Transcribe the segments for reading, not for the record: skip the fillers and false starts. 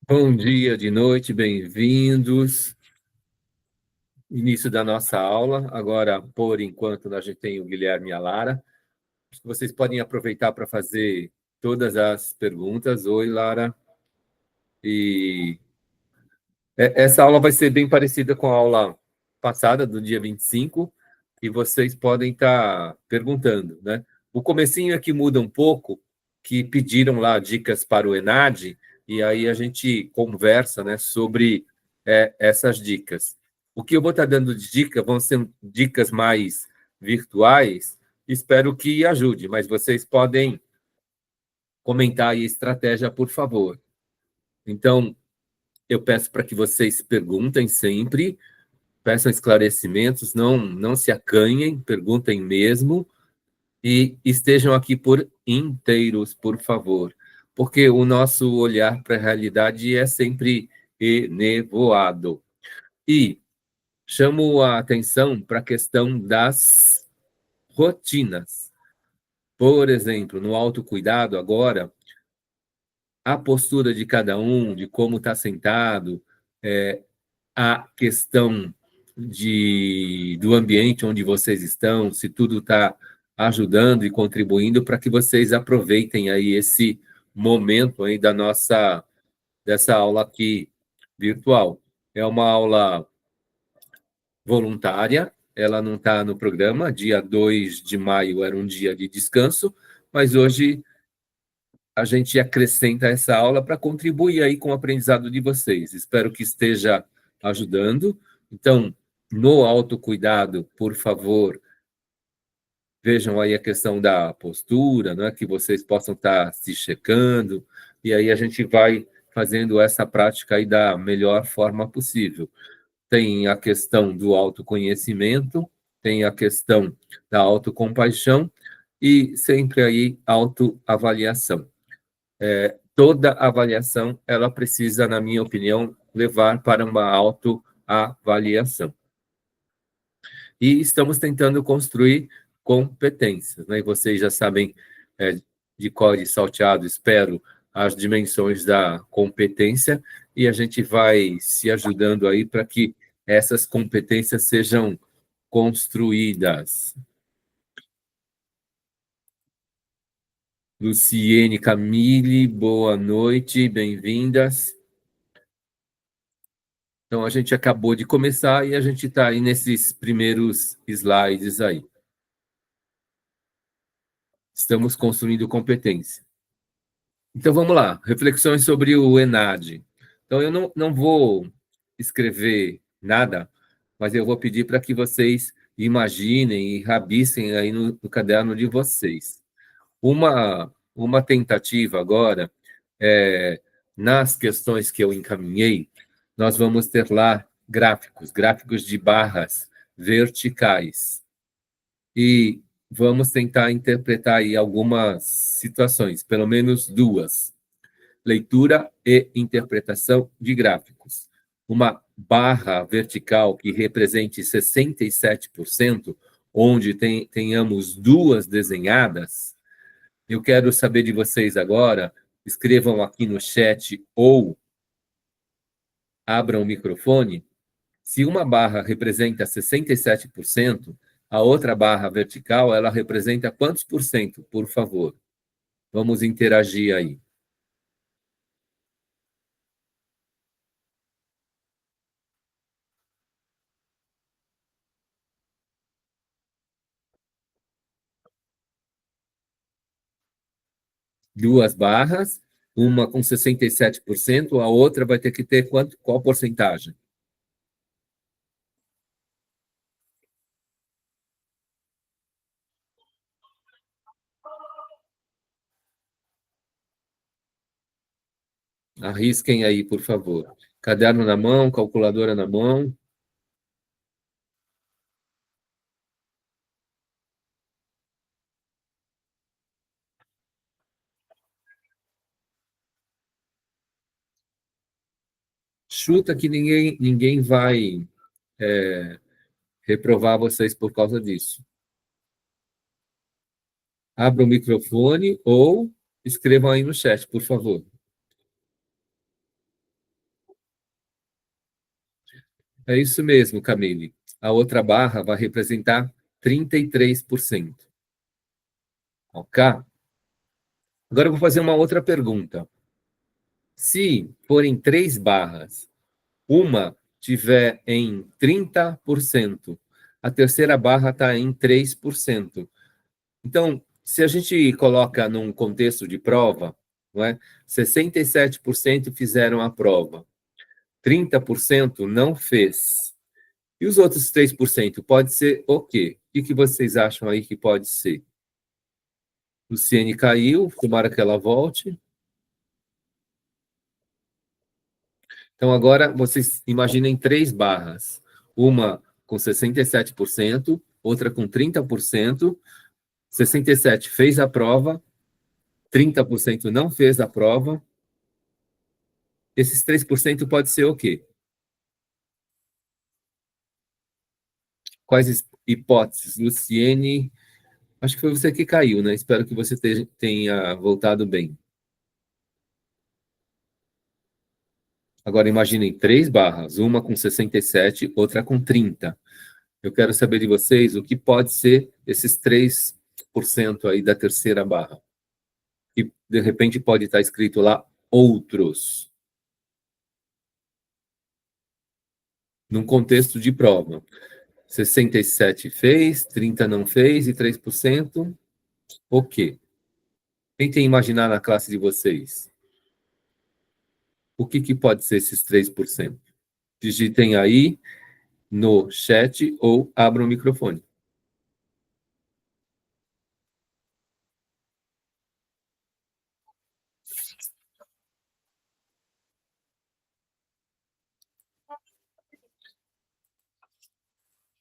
Bom dia, de noite, bem-vindos. Início da nossa aula. Agora, por enquanto, a gente tem o Guilherme e a Lara. Acho que vocês podem aproveitar para fazer todas as perguntas. Oi, Lara. E essa aula vai ser bem parecida com a aula passada, do dia 25, e vocês podem estar perguntando, né? O comecinho é que muda um pouco, que pediram lá dicas para o ENAD, e aí a gente conversa, né, sobre essas dicas. O que eu vou estar dando de dica vão ser dicas mais virtuais, espero que ajude, mas vocês podem comentar aí a estratégia, por favor. Então, eu peço para que vocês perguntem sempre, peçam esclarecimentos, não se acanhem, perguntem mesmo e estejam aqui por inteiros, por favor, porque o nosso olhar para a realidade é sempre enevoado. E chamo a atenção para a questão das rotinas. Por exemplo, no autocuidado agora, a postura de cada um, de como está sentado, a questão do ambiente onde vocês estão, se tudo está ajudando e contribuindo para que vocês aproveitem aí esse momento aí dessa aula aqui virtual. É uma aula voluntária, ela não está no programa, dia 2 de maio era um dia de descanso, mas hoje a gente acrescenta essa aula para contribuir aí com o aprendizado de vocês. Espero que esteja ajudando. Então, no autocuidado, por favor, vejam aí a questão da postura, né, que vocês possam estar se checando, e aí a gente vai fazendo essa prática aí da melhor forma possível. Tem a questão do autoconhecimento, tem a questão da autocompaixão e sempre aí autoavaliação. Toda avaliação, ela precisa, na minha opinião, levar para uma autoavaliação. E estamos tentando construir competências, né? E vocês já sabem, de cor e salteado, espero, as dimensões da competência, e a gente vai se ajudando aí para que essas competências sejam construídas. Luciene, Camille, boa noite, bem-vindas. Então, a gente acabou de começar e a gente está aí nesses primeiros slides aí. Estamos construindo competência. Então, vamos lá. Reflexões sobre o ENAD. Então, eu não vou escrever nada, mas eu vou pedir para que vocês imaginem e rabisquem aí no caderno de vocês. Uma tentativa agora, nas questões que eu encaminhei, nós vamos ter lá gráficos de barras verticais. E vamos tentar interpretar aí algumas situações, pelo menos duas. Leitura e interpretação de gráficos. Uma barra vertical que represente 67%, onde tenhamos duas desenhadas. Eu quero saber de vocês agora, escrevam aqui no chat ou abram o microfone. Se uma barra representa 67%, a outra barra vertical, ela representa quantos por cento, por favor? Vamos interagir aí. Duas barras, uma com 67%, a outra vai ter que ter qual porcentagem? Arrisquem aí, por favor. Caderno na mão, calculadora na mão. Chuta que ninguém vai reprovar vocês por causa disso. Abra o microfone ou escrevam aí no chat, por favor. É isso mesmo, Camille. A outra barra vai representar 33%. Ok? Agora eu vou fazer uma outra pergunta. Se forem 3 barras, uma tiver em 30%, a terceira barra está em 3%. Então, se a gente coloca num contexto de prova, não é? 67% fizeram a prova, 30% não fez. E os outros 3% pode ser o quê? O que vocês acham aí que pode ser? Luciene caiu, tomara que ela volte. Então, agora vocês imaginem 3 barras. Uma com 67%, outra com 30%. 67% fez a prova, 30% não fez a prova. Esses 3% pode ser o quê? Quais hipóteses? Luciene, acho que foi você que caiu, né? Espero que você tenha voltado bem. Agora imaginem 3 barras, uma com 67, outra com 30. Eu quero saber de vocês o que pode ser esses 3% aí da terceira barra. E de repente pode estar escrito lá outros. Num contexto de prova. 67 fez, 30 não fez e 3%, o quê? Tentem imaginar na classe de vocês. O que pode ser esses 3%? Digitem aí no chat ou abram o microfone.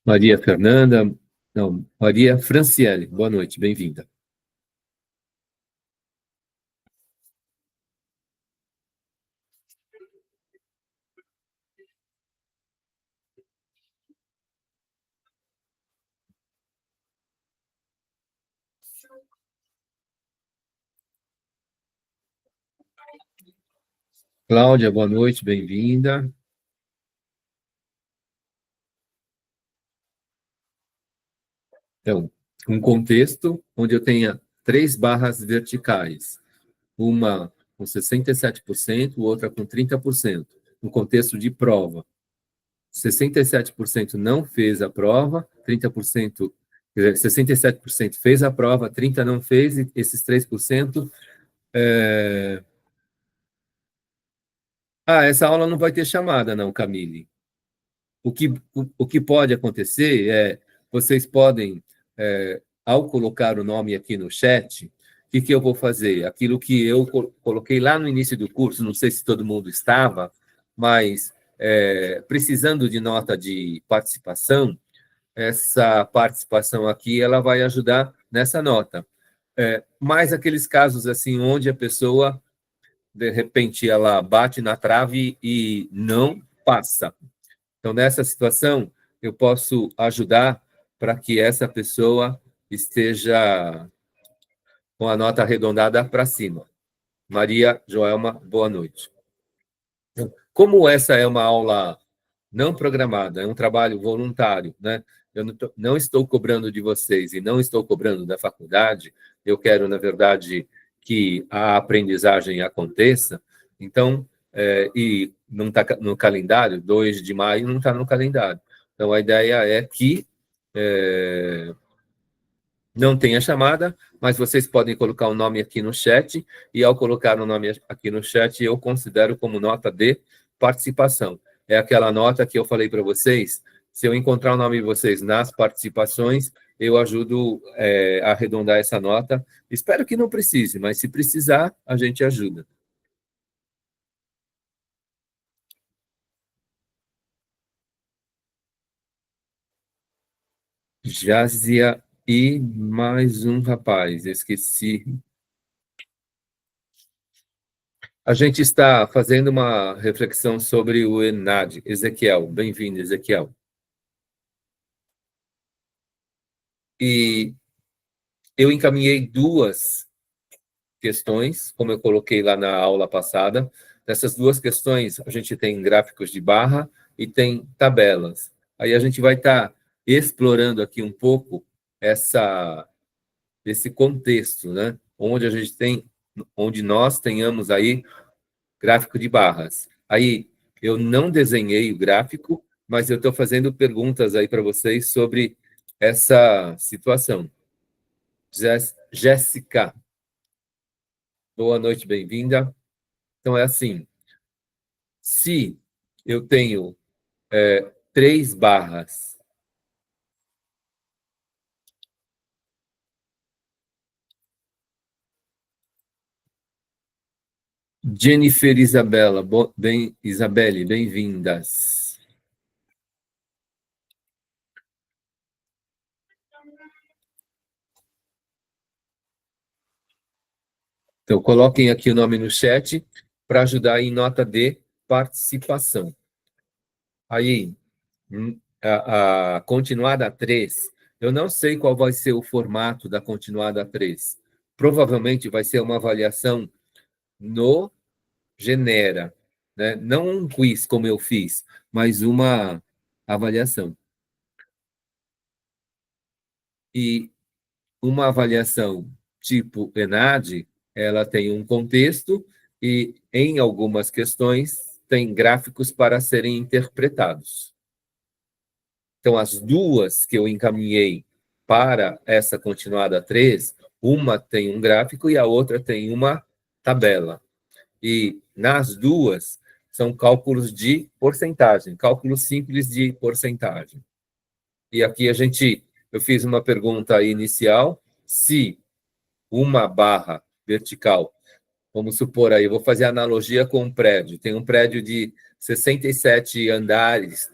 Maria Fernanda, não, Maria Franciele, boa noite, bem-vinda. Cláudia, boa noite, bem-vinda. Então, um contexto onde eu tenha 3 barras verticais, uma com 67%, outra com 30%, um contexto de prova. 67% não fez a prova, 30%, 67% fez a prova, 30% não fez, e esses 3%. Essa aula não vai ter chamada, não, Camille. O que pode acontecer é, vocês podem, ao colocar o nome aqui no chat, o que eu vou fazer? Aquilo que eu coloquei lá no início do curso, não sei se todo mundo estava, mas precisando de nota de participação, essa participação aqui, ela vai ajudar nessa nota. Mais aqueles casos assim, onde a pessoa, de repente, ela bate na trave e não passa. Então, nessa situação, eu posso ajudar para que essa pessoa esteja com a nota arredondada para cima. Maria Joelma, boa noite. Como essa é uma aula não programada, é um trabalho voluntário, né? Eu não estou cobrando de vocês e não estou cobrando da faculdade, eu quero, na verdade, que a aprendizagem aconteça, então, e não está no calendário, 2 de maio não está no calendário. Então, a ideia é que não tem a chamada, mas vocês podem colocar o nome aqui no chat, e ao colocar o nome aqui no chat, eu considero como nota de participação. É aquela nota que eu falei para vocês, se eu encontrar o nome de vocês nas participações, eu ajudo a arredondar essa nota. Espero que não precise, mas se precisar, a gente ajuda. Jazia e mais um rapaz, esqueci. A gente está fazendo uma reflexão sobre o ENAD. Ezequiel, bem-vindo, Ezequiel. E eu encaminhei 2 questões, como eu coloquei lá na aula passada. Nessas 2 questões, a gente tem gráficos de barra e tem tabelas. Aí a gente vai estar explorando aqui um pouco esse contexto, né? Onde nós tenhamos aí gráfico de barras. Aí eu não desenhei o gráfico, mas eu estou fazendo perguntas aí para vocês sobre essa situação. Jéssica, boa noite, bem-vinda. Então é assim, se eu tenho 3 barras. Jennifer Isabela, Isabelle, bem-vindas. Então, coloquem aqui o nome no chat para ajudar em nota de participação. Aí, a continuada 3, eu não sei qual vai ser o formato da continuada 3. Provavelmente vai ser uma avaliação no Genera, né? Não um quiz como eu fiz, mas uma avaliação. E uma avaliação tipo ENAD, ela tem um contexto e, em algumas questões, tem gráficos para serem interpretados. Então, as duas que eu encaminhei para essa continuada 3, uma tem um gráfico e a outra tem uma tabela. E nas duas são cálculos de porcentagem, cálculos simples de porcentagem. E aqui eu fiz uma pergunta inicial, se uma barra vertical, vamos supor aí, eu vou fazer analogia com um prédio, tem um prédio de 67 andares,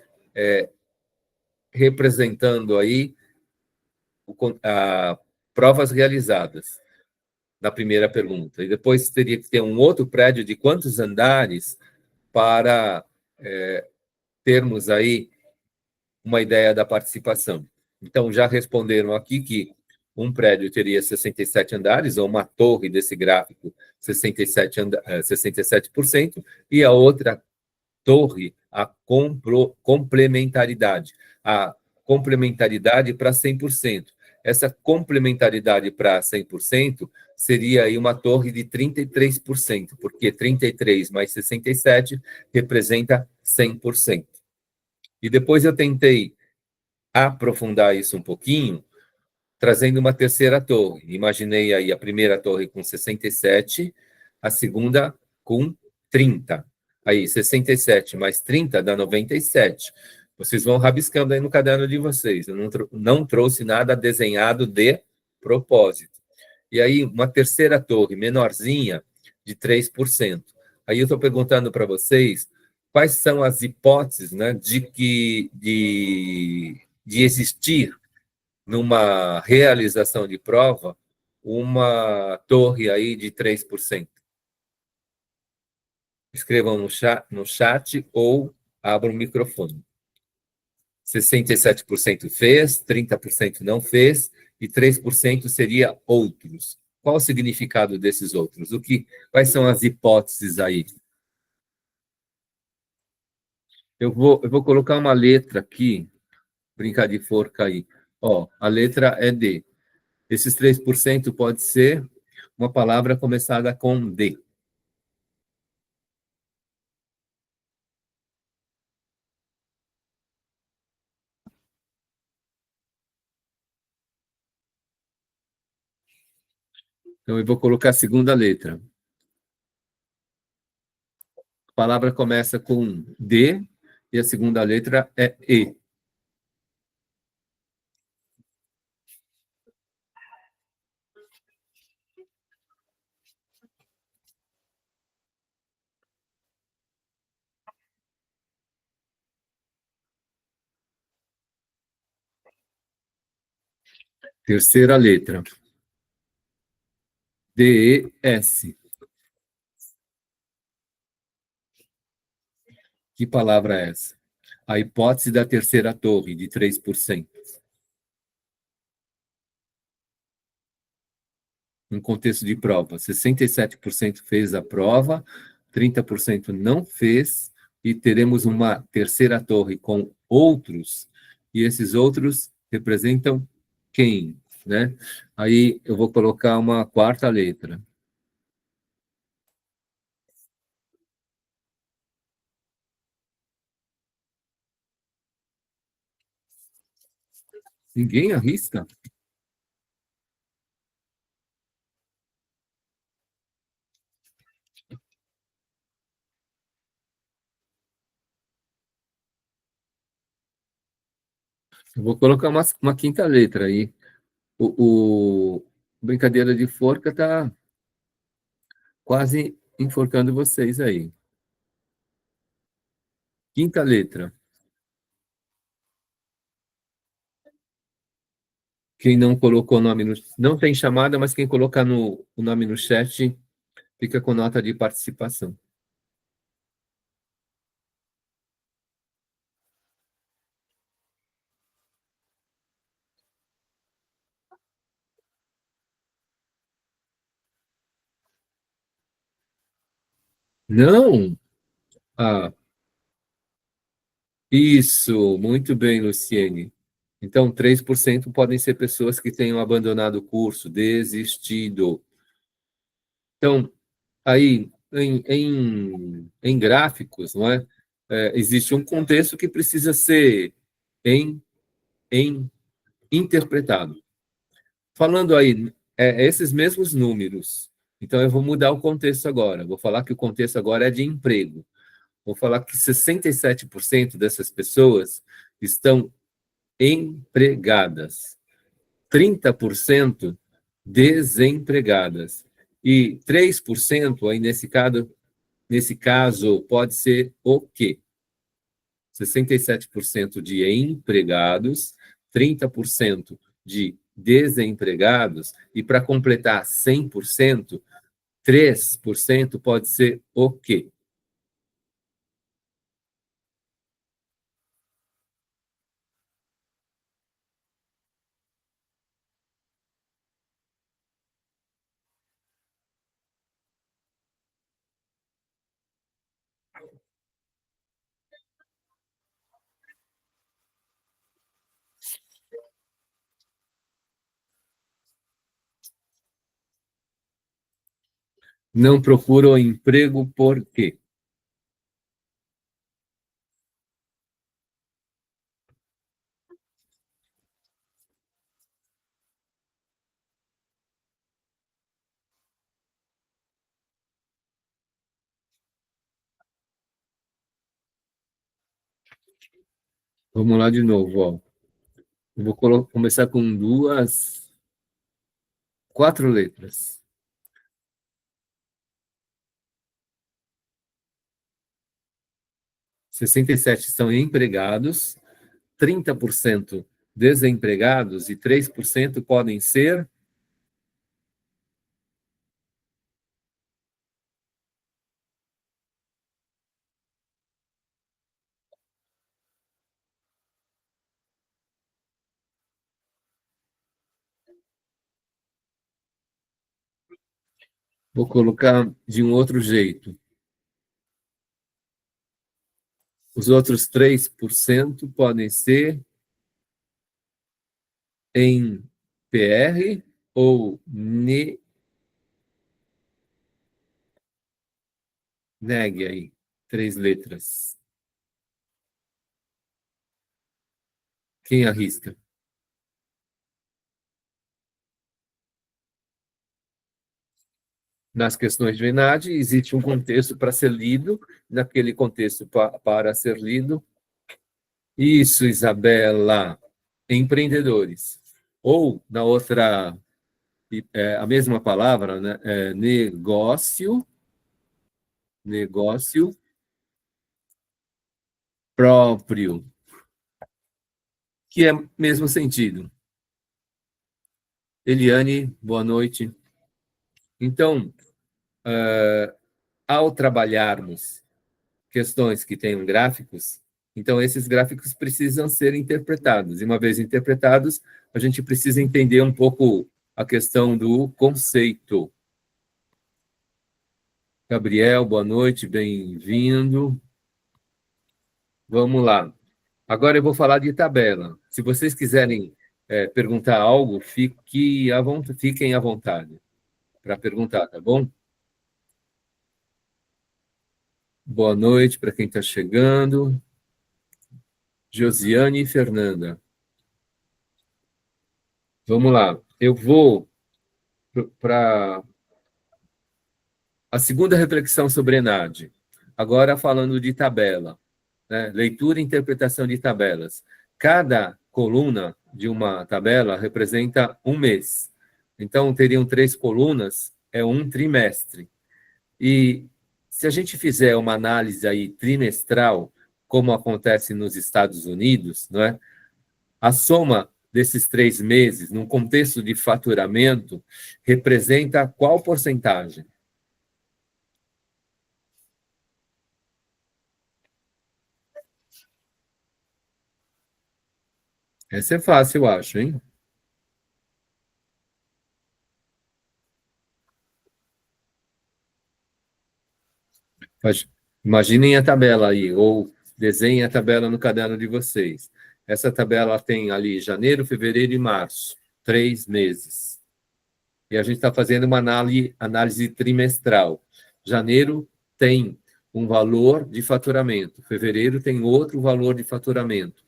representando aí provas realizadas, na primeira pergunta. E depois teria que ter um outro prédio de quantos andares para termos aí uma ideia da participação. Então, já responderam aqui que um prédio teria 67 andares, ou uma torre desse gráfico, 67%, e a outra torre, a complementaridade. A complementaridade para 100%. Essa complementaridade para 100% seria aí uma torre de 33%, porque 33 mais 67 representa 100%. E depois eu tentei aprofundar isso um pouquinho, trazendo uma terceira torre. Imaginei aí a primeira torre com 67, a segunda com 30. Aí, 67 mais 30 dá 97. Vocês vão rabiscando aí no caderno de vocês. Eu não trouxe nada desenhado de propósito. E aí, uma terceira torre, menorzinha, de 3%. Aí eu estou perguntando para vocês quais são as hipóteses, né, de existir numa realização de prova uma torre aí de 3%. Escrevam no chat ou abram o microfone. 67% fez, 30% não fez e 3% seria outros. Qual o significado desses outros? Quais são as hipóteses aí? Eu vou colocar uma letra aqui, brincar de forca aí. Ó, a letra é D. Esses 3% pode ser uma palavra começada com D. Então, eu vou colocar a segunda letra. A palavra começa com D e a segunda letra é E. Terceira letra. D-E-S. Que palavra é essa? A hipótese da terceira torre, de 3%. Em contexto de prova, 67% fez a prova, 30% não fez, e teremos uma terceira torre com outros, e esses outros representam quem, né? Aí eu vou colocar uma quarta letra. Ninguém arrisca? Eu vou colocar uma quinta letra aí. O brincadeira de forca está quase enforcando vocês aí. Quinta letra. Quem não colocou o nome no... Não tem chamada, mas quem colocar o nome no chat fica com nota de participação. Não? Ah, isso, muito bem, Luciene. Então, 3% podem ser pessoas que tenham abandonado o curso, desistido. Então, aí, em gráficos, não é? Existe um contexto que precisa ser em, em interpretado. Falando aí, esses mesmos números. Então, eu vou mudar o contexto agora. Vou falar que o contexto agora é de emprego. Vou falar que 67% dessas pessoas estão empregadas, 30% desempregadas e 3% aí nesse caso pode ser o quê? 67% de empregados, 30% de desempregados e para completar 100%, 3% pode ser o quê? Não procuram emprego por quê? Vamos lá de novo, ó. Eu vou começar com quatro letras. 67 são empregados, 30% desempregados e 3% podem ser. Vou colocar de um outro jeito. Os outros 3% podem ser em PR ou negue aí, três letras. Quem arrisca? Nas questões de Venade, existe um contexto para ser lido, naquele contexto para ser lido. Isso, Isabela, empreendedores. Ou, na outra, a mesma palavra, né? Negócio próprio, que é mesmo sentido. Eliane, boa noite. Então, ao trabalharmos questões que tenham gráficos, então esses gráficos precisam ser interpretados. E uma vez interpretados, a gente precisa entender um pouco a questão do conceito. Gabriel, boa noite, bem-vindo. Vamos lá. Agora eu vou falar de tabela. Se vocês quiserem perguntar algo, fiquem à vontade para perguntar, tá bom? Boa noite para quem está chegando. Josiane e Fernanda. Vamos lá. Eu vou para a segunda reflexão sobre ENAD. Agora falando de tabela, né? Leitura e interpretação de tabelas. Cada coluna de uma tabela representa um mês. Então, teriam 3 colunas, é um trimestre. E se a gente fizer uma análise aí trimestral, como acontece nos Estados Unidos, não é? A soma desses 3 meses, num contexto de faturamento, representa qual porcentagem? Essa é fácil, eu acho, hein? Imaginem a tabela aí, ou desenhem a tabela no caderno de vocês. Essa tabela tem ali janeiro, fevereiro e março, 3 meses. E a gente está fazendo uma análise trimestral. Janeiro tem um valor de faturamento, fevereiro tem outro valor de faturamento,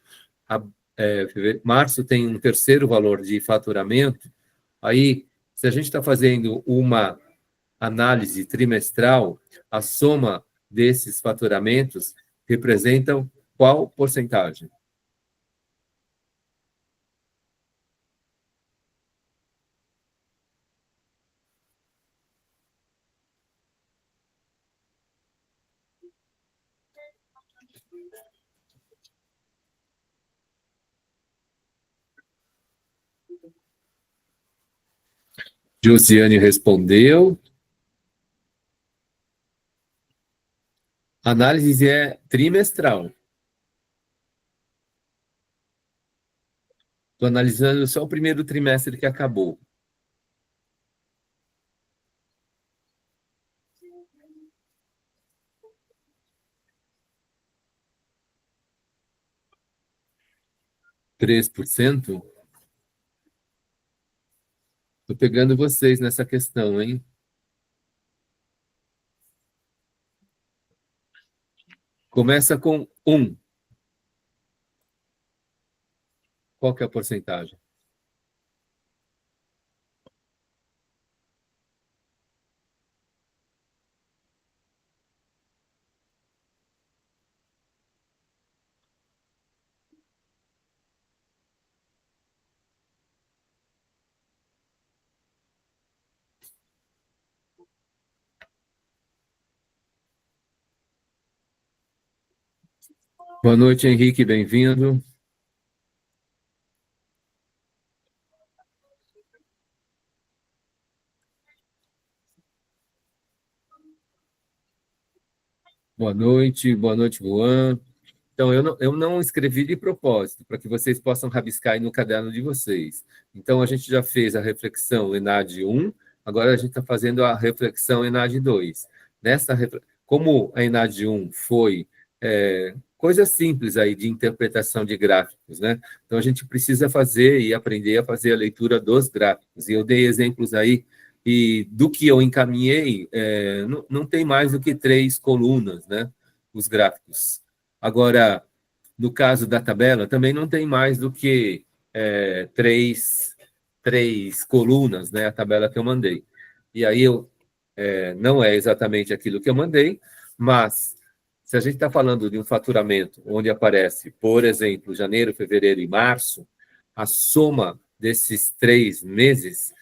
março tem um terceiro valor de faturamento. Aí, se a gente está fazendo uma análise trimestral, a soma desses faturamentos representam qual porcentagem? Josiane respondeu. A análise é trimestral. Estou analisando só o primeiro trimestre que acabou. Três por cento. Estou pegando vocês nessa questão, hein? Começa com 1. Qual que é a porcentagem? Boa noite, Henrique, bem-vindo. Boa noite, Juan. Então, eu não escrevi de propósito, para que vocês possam rabiscar aí no caderno de vocês. Então, a gente já fez a reflexão ENAD 1, agora a gente está fazendo a reflexão ENAD 2. Como a ENAD 1 foi coisa simples aí de interpretação de gráficos, né? Então, a gente precisa fazer e aprender a fazer a leitura dos gráficos. E eu dei exemplos aí, e do que eu encaminhei, não tem mais do que 3 colunas, né? Os gráficos. Agora, no caso da tabela, também não tem mais do que três colunas, né? A tabela que eu mandei. E aí não é exatamente aquilo que eu mandei, mas se a gente está falando de um faturamento onde aparece, por exemplo, janeiro, fevereiro e março, a soma desses 3 meses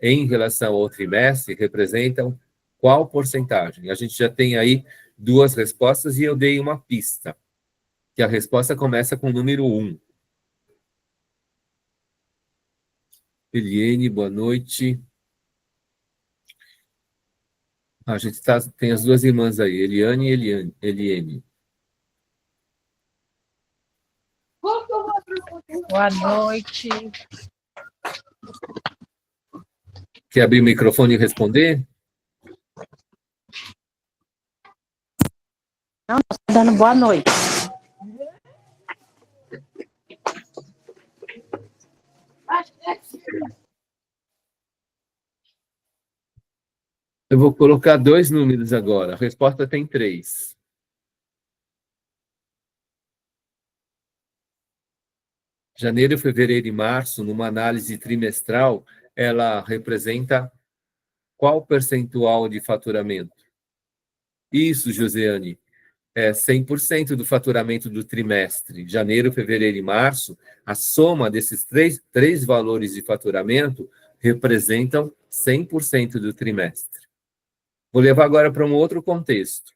em relação ao trimestre representam qual porcentagem? A gente já tem aí 2 respostas e eu dei uma pista, que a resposta começa com o número 1. Eliane, boa noite. A gente tem as 2 irmãs aí, Eliane e Eliane. Boa noite. Quer abrir o microfone e responder? Não, estou dando boa noite. Eu vou colocar 2 números agora. A resposta tem 3. Janeiro, fevereiro e março, numa análise trimestral, ela representa qual percentual de faturamento? Isso, Josiane, é 100% do faturamento do trimestre. Janeiro, fevereiro e março, a soma desses três valores de faturamento representam 100% do trimestre. Vou levar agora para um outro contexto.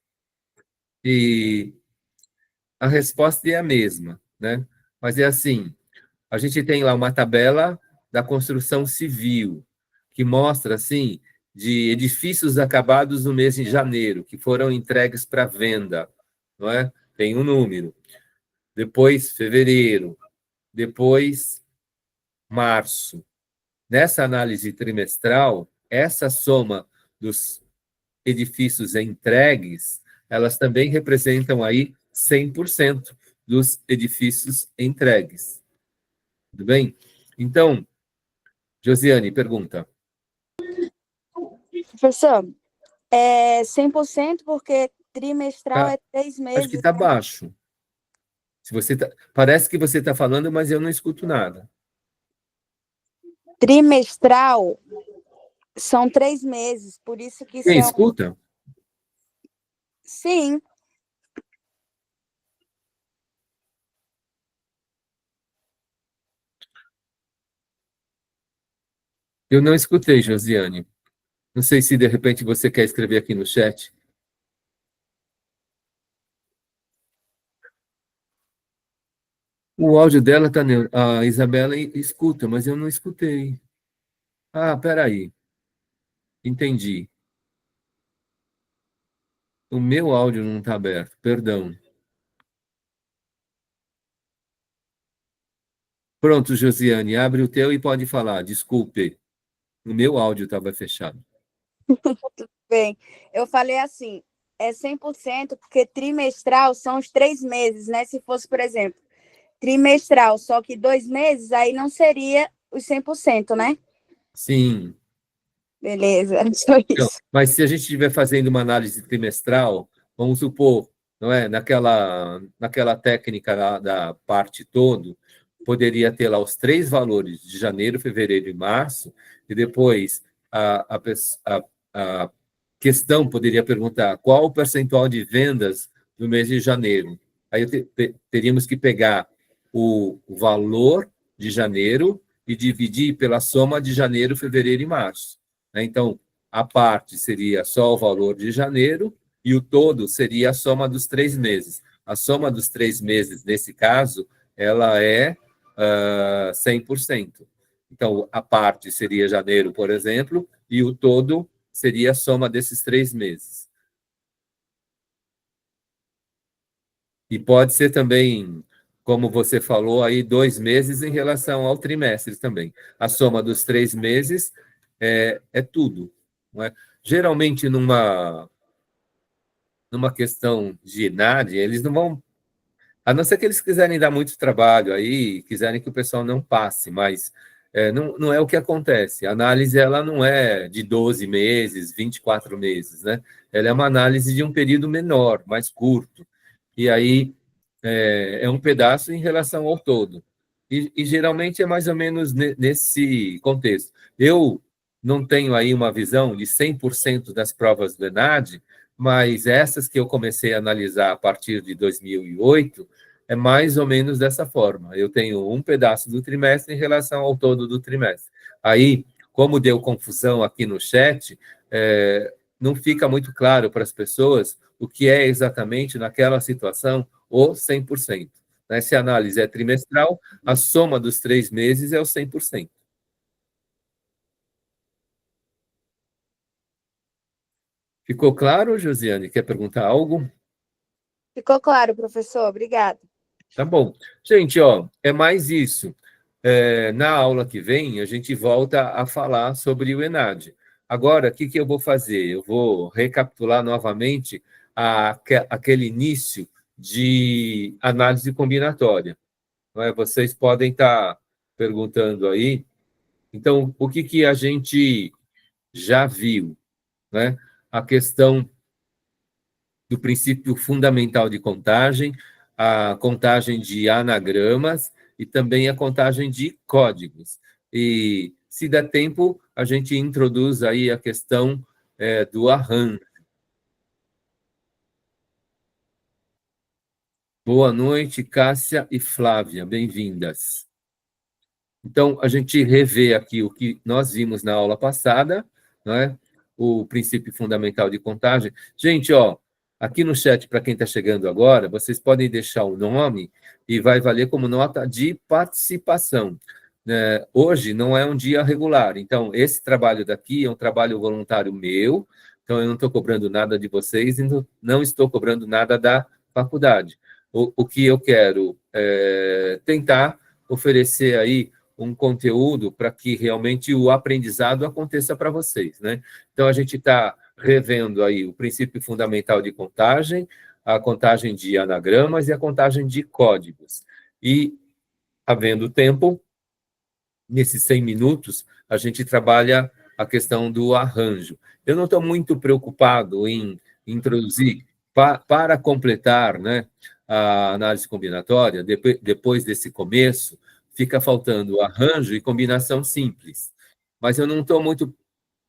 E a resposta é a mesma, né? Mas é assim, a gente tem lá uma tabela da construção civil, que mostra, assim, de edifícios acabados no mês de janeiro, que foram entregues para venda, não é? Tem um número. Depois, fevereiro. Depois, março. Nessa análise trimestral, essa soma dos edifícios entregues, elas também representam aí 100% dos edifícios entregues. Tudo bem? Então, Josiane, pergunta. Professor, é 100% porque trimestral é 3 meses. Acho que está baixo. Parece que você está falando, mas eu não escuto nada. Trimestral são 3 meses, por isso que Quem são... escuta? Sim. Eu não escutei, Josiane. Não sei se, de repente, você quer escrever aqui no chat. O áudio dela está... A Isabela escuta, mas eu não escutei. Ah, peraí. Entendi. O meu áudio não está aberto, perdão. Pronto, Josiane, abre o teu e pode falar. Desculpe, o meu áudio estava fechado. Tudo bem. Eu falei assim, é 100% porque trimestral são os 3 meses, né? Se fosse, por exemplo, trimestral, só que 2 meses, aí não seria os 100%, né? Sim. Beleza, só isso. Não, mas se a gente estiver fazendo uma análise trimestral, vamos supor, não é? Naquela técnica da parte todo, poderia ter lá os 3 valores de janeiro, fevereiro e março, e depois a questão poderia perguntar qual o percentual de vendas no mês de janeiro. Aí teríamos que pegar o valor de janeiro e dividir pela soma de janeiro, fevereiro e março. Então, a parte seria só o valor de janeiro e o todo seria a soma dos 3 meses. A soma dos 3 meses, nesse caso, ela é 100%. Então, a parte seria janeiro, por exemplo, e o todo seria a soma desses 3 meses. E pode ser também, como você falou, aí 2 meses em relação ao trimestre também. A soma dos 3 meses é tudo. Não é? Geralmente, numa questão de idade, eles não vão... A não ser que eles quiserem dar muito trabalho aí, quiserem que o pessoal não passe, mas não é o que acontece. A análise ela não é de 12 meses, 24 meses, né? Ela é uma análise de um período menor, mais curto. E aí é um pedaço em relação ao todo. E geralmente é mais ou menos nesse contexto. Eu não tenho aí uma visão de 100% das provas do ENAD, mas essas que eu comecei a analisar a partir de 2008, é mais ou menos dessa forma. Eu tenho um pedaço do trimestre em relação ao todo do trimestre. Aí, como deu confusão aqui no chat, não fica muito claro para as pessoas o que é exatamente, naquela situação, o 100%. Né? Se a análise é trimestral, a soma dos 3 meses é o 100%. Ficou claro, Josiane? Quer perguntar algo? Ficou claro, professor. Obrigada. Tá bom. Gente, ó, é mais isso. Na aula que vem, a gente volta a falar sobre o ENAD. Agora, o que eu vou fazer? Eu vou recapitular novamente aquele início de análise combinatória. Não é? Vocês podem estar perguntando aí. Então, o que a gente já viu, né? A questão do princípio fundamental de contagem, a contagem de anagramas e também a contagem de códigos. E, se der tempo, a gente introduz aí a questão do arranjo. Boa noite, Cássia e Flávia, bem-vindas. Então, a gente revê aqui o que nós vimos na aula passada, né? O princípio fundamental de contagem. Gente, ó, aqui no chat, para quem está chegando agora, vocês podem deixar o nome e vai valer como nota de participação. Né? Hoje não é um dia regular, então esse trabalho daqui é um trabalho voluntário meu, então eu não estou cobrando nada de vocês e não estou cobrando nada da faculdade. O que eu quero é tentar oferecer aí um conteúdo para que realmente o aprendizado aconteça para vocês, né? Então, a gente está revendo aí o princípio fundamental de contagem, a contagem de anagramas e a contagem de códigos. E, havendo tempo, nesses 100 minutos, a gente trabalha a questão do arranjo. Eu não estou muito preocupado em introduzir, para completar, né, a análise combinatória, depois desse começo, fica faltando arranjo e combinação simples. Mas eu não estou muito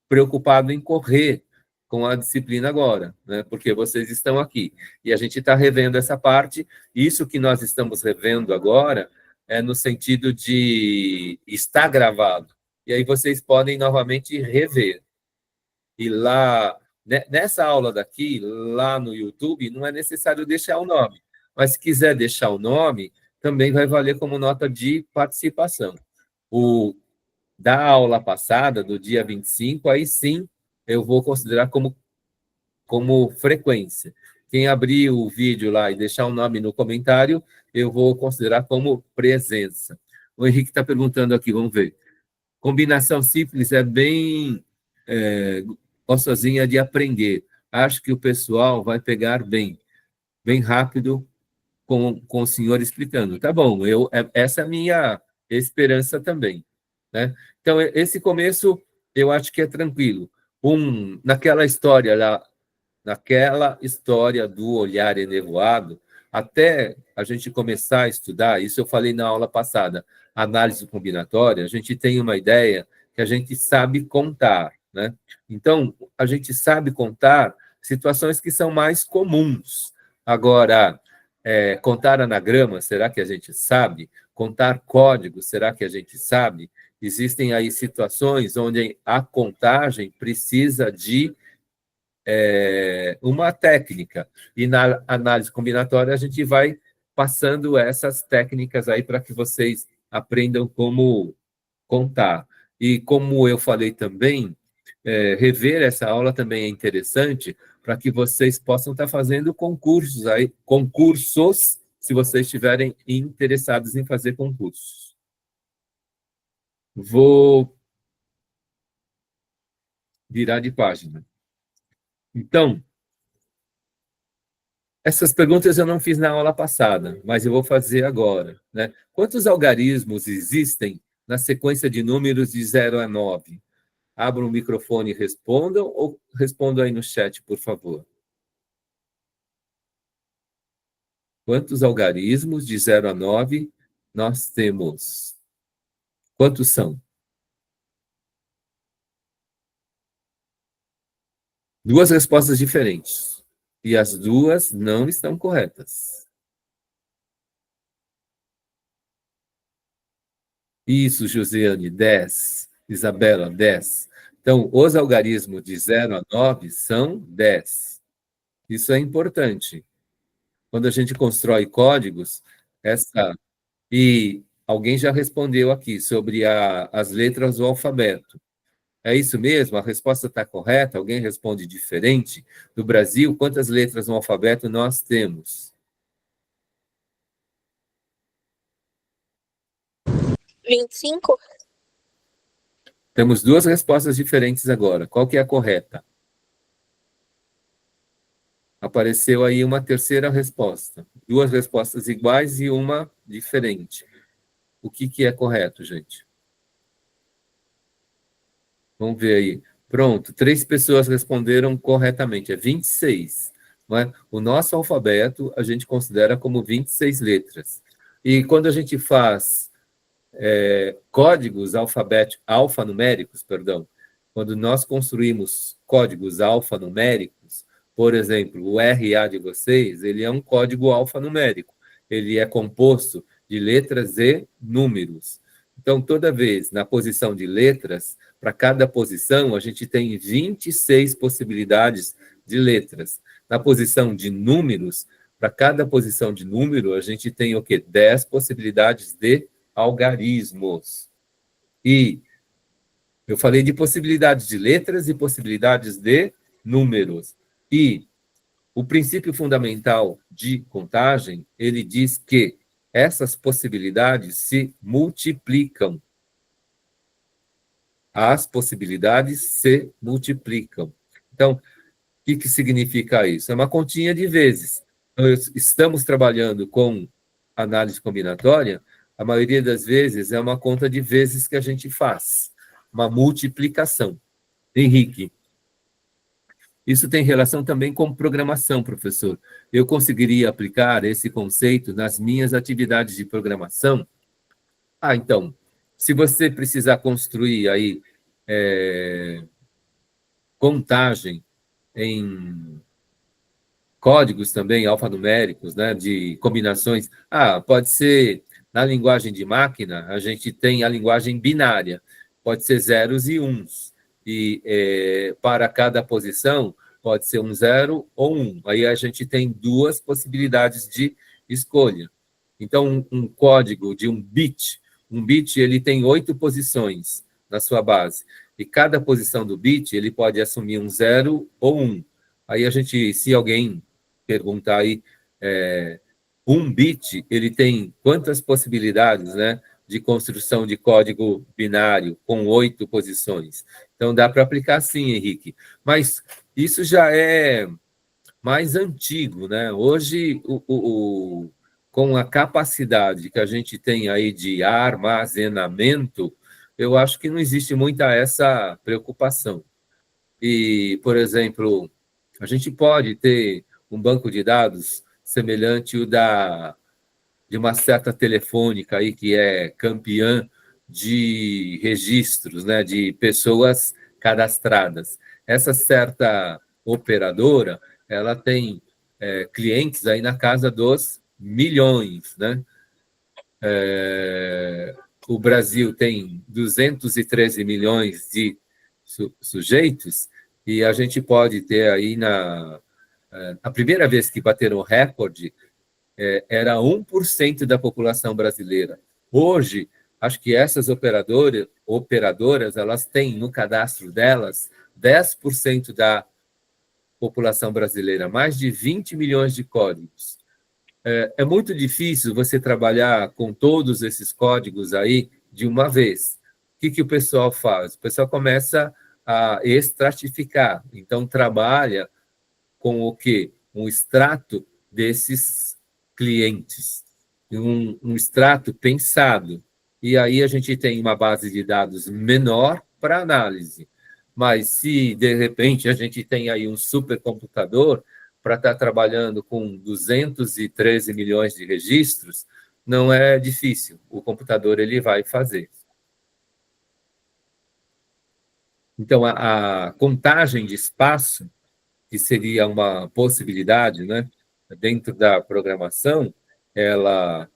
preocupado em correr com a disciplina agora, né? Porque vocês estão aqui. E a gente está revendo essa parte. Isso que nós estamos revendo agora é no sentido de estar gravado. E aí vocês podem novamente rever. E lá, nessa aula daqui, lá no YouTube, não é necessário deixar o nome. Mas se quiser deixar o nome, também vai valer como nota de participação. O da aula passada, do dia 25, aí sim eu vou considerar como frequência. Quem abrir o vídeo lá e deixar o nome no comentário, eu vou considerar como presença. O Henrique está perguntando aqui, vamos ver. Combinação simples é bem gostosinha de aprender. Acho que o pessoal vai pegar bem rápido com o senhor explicando. Tá bom, essa é a minha esperança também. Né? Então, esse começo eu acho que é tranquilo. Naquela história do olhar enevoado, até a gente começar a estudar, isso eu falei na aula passada, análise combinatória, a gente tem uma ideia que a gente sabe contar. Né? Então, a gente sabe contar situações que são mais comuns. Agora, contar anagrama, será que a gente sabe? Contar código, será que a gente sabe? Existem aí situações onde a contagem precisa de uma técnica. E na análise combinatória, a gente vai passando essas técnicas aí para que vocês aprendam como contar. E como eu falei também, rever essa aula também é interessante para que vocês possam estar fazendo concursos, se vocês estiverem interessados em fazer concursos. Vou virar de página. Então, essas perguntas eu não fiz na aula passada, mas eu vou fazer agora. Né? Quantos algarismos existem na sequência de números de 0 a 9? Abram o microfone e respondam, ou respondam aí no chat, por favor. Quantos algarismos de 0 a 9 nós temos? Quantos são? Duas respostas diferentes. E as duas não estão corretas. Isso, Josiane, 10. Isabela, 10. Então, os algarismos de 0 a 9 são 10. Isso é importante. Quando a gente constrói códigos, e alguém já respondeu aqui sobre as letras do alfabeto. É isso mesmo? A resposta está correta? Alguém responde diferente? No Brasil, quantas letras no alfabeto nós temos? 25? Temos duas respostas diferentes agora. Qual que é a correta? Apareceu aí uma terceira resposta. Duas respostas iguais e uma diferente. o que é correto, gente? Vamos ver aí. Pronto, 3 pessoas responderam corretamente, é 26. Não é? O nosso alfabeto a gente considera como 26 letras. E quando a gente faz códigos alfanuméricos, perdão, quando nós construímos códigos alfanuméricos, por exemplo, o RA de vocês, ele é um código alfanumérico. Ele é composto de letras e números. Então, toda vez na posição de letras, para cada posição, a gente tem 26 possibilidades de letras. Na posição de números, para cada posição de número, a gente tem o quê? 10 possibilidades de algarismos. E eu falei de possibilidades de letras e possibilidades de números. E o princípio fundamental de contagem, ele diz que essas possibilidades se multiplicam. As possibilidades se multiplicam. Então, o que significa isso? É uma continha de vezes. Nós estamos trabalhando com análise combinatória, a maioria das vezes é uma conta de vezes que a gente faz, uma multiplicação. Henrique, isso tem relação também com programação, professor. Eu conseguiria aplicar esse conceito nas minhas atividades de programação? Então, se você precisar construir aí contagem em códigos também alfanuméricos, né, de combinações, pode ser na linguagem de máquina, a gente tem a linguagem binária, pode ser zeros e uns, e para cada posição pode ser um 0 ou 1. Aí a gente tem 2 possibilidades de escolha. Então, um código de um bit ele tem 8 posições na sua base, e cada posição do bit ele pode assumir um 0 ou 1. Aí a gente, se alguém perguntar aí, um bit, ele tem quantas possibilidades, né, de construção de código binário com 8 posições? Então, dá para aplicar sim, Henrique. Mas isso já é mais antigo, né? Hoje, com a capacidade que a gente tem aí de armazenamento, eu acho que não existe muita essa preocupação. E, por exemplo, a gente pode ter um banco de dados semelhante ao de uma certa telefônica aí que é campeã de registros, né, de pessoas cadastradas. Essa certa operadora, ela tem clientes aí na casa dos milhões, né? O Brasil tem 213 milhões de sujeitos, e a gente pode ter aí a primeira vez que bateram o recorde, era 1% da população brasileira. Hoje, acho que essas operadoras, elas têm no cadastro delas 10% da população brasileira, mais de 20 milhões de códigos. É muito difícil você trabalhar com todos esses códigos aí de uma vez. O que o pessoal faz? O pessoal começa a estratificar. Então, trabalha com o quê? Um extrato desses clientes, um extrato pensado. E aí a gente tem uma base de dados menor para análise. Mas se, de repente, a gente tem aí um supercomputador para estar trabalhando com 213 milhões de registros, não é difícil. O computador ele vai fazer. Então, a contagem de espaço, que seria uma possibilidade, né, dentro da programação, ela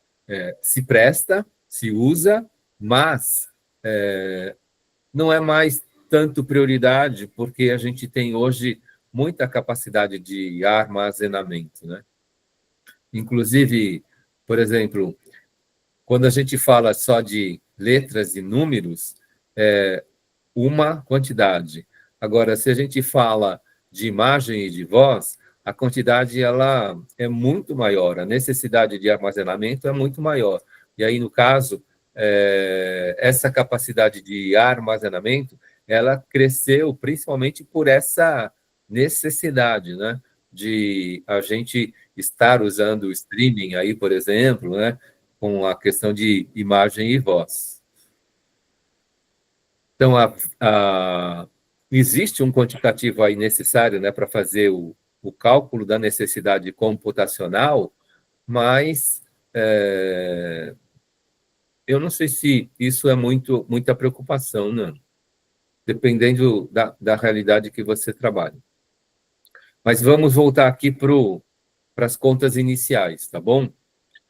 se presta, se usa, mas não é mais tanto prioridade, porque a gente tem hoje muita capacidade de armazenamento, né? Inclusive, por exemplo, quando a gente fala só de letras e números, uma quantidade. Agora, se a gente fala de imagem e de voz, a quantidade ela é muito maior, a necessidade de armazenamento é muito maior. E aí, no caso, essa capacidade de armazenamento, ela cresceu principalmente por essa necessidade, de a gente estar usando o streaming aí, por exemplo, com a questão de imagem e voz. Então, existe um quantitativo aí necessário, né, para fazer o cálculo da necessidade computacional, mas eu não sei se isso é muita preocupação, não, dependendo da realidade que você trabalha. Mas vamos voltar aqui para as contas iniciais, tá bom?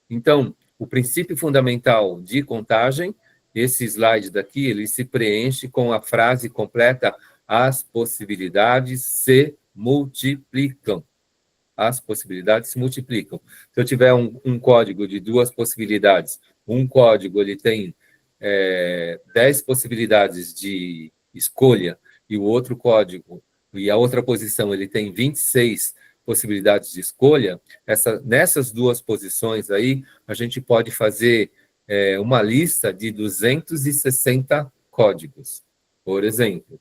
Então, o princípio fundamental de contagem, esse slide daqui, ele se preenche com a frase completa: as possibilidades se multiplicam. As possibilidades se multiplicam. Se eu tiver um código de 2 possibilidades, um código ele tem 10 possibilidades de escolha, e o outro código, e a outra posição, ele tem 26 possibilidades de escolha, nessas duas posições aí, a gente pode fazer uma lista de 260 códigos, por exemplo.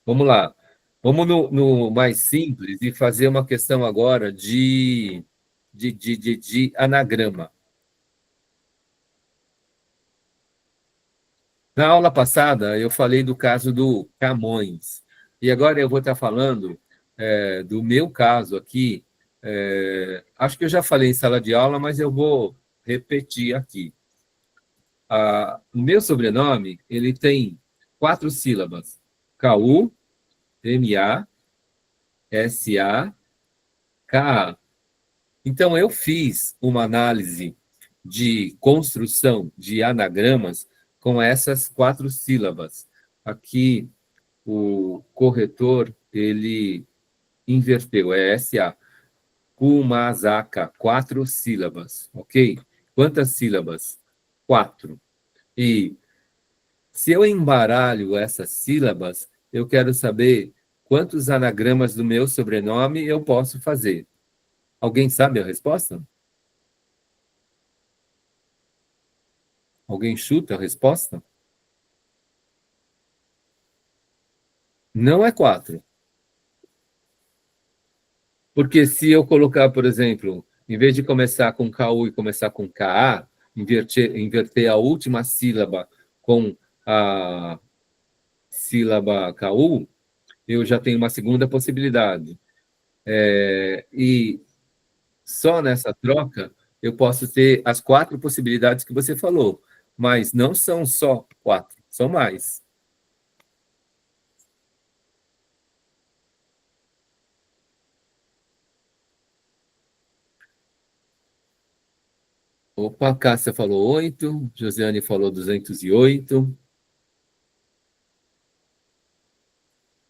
Vamos lá. Vamos no mais simples e fazer uma questão agora de anagrama. Na aula passada, eu falei do caso do Camões. E agora eu vou estar falando do meu caso aqui. Acho que eu já falei em sala de aula, mas eu vou repetir aqui. O meu sobrenome, ele tem 4 sílabas. K-U, M-A, S-A, K-A. Então, eu fiz uma análise de construção de anagramas com essas 4 sílabas. Aqui, o corretor, ele inverteu, é S-A. Kumazaka, 4 sílabas, ok? Quantas sílabas? 4. E se eu embaralho essas sílabas, eu quero saber quantos anagramas do meu sobrenome eu posso fazer. Alguém sabe a resposta? Alguém chuta a resposta? Não é 4. Porque se eu colocar, por exemplo, em vez de começar com KU e começar com KA, inverter a última sílaba com a sílaba KU, eu já tenho uma segunda possibilidade. E só nessa troca eu posso ter as 4 possibilidades que você falou, mas não são só 4, são mais. Opa, Cássia falou 8, Josiane falou 208.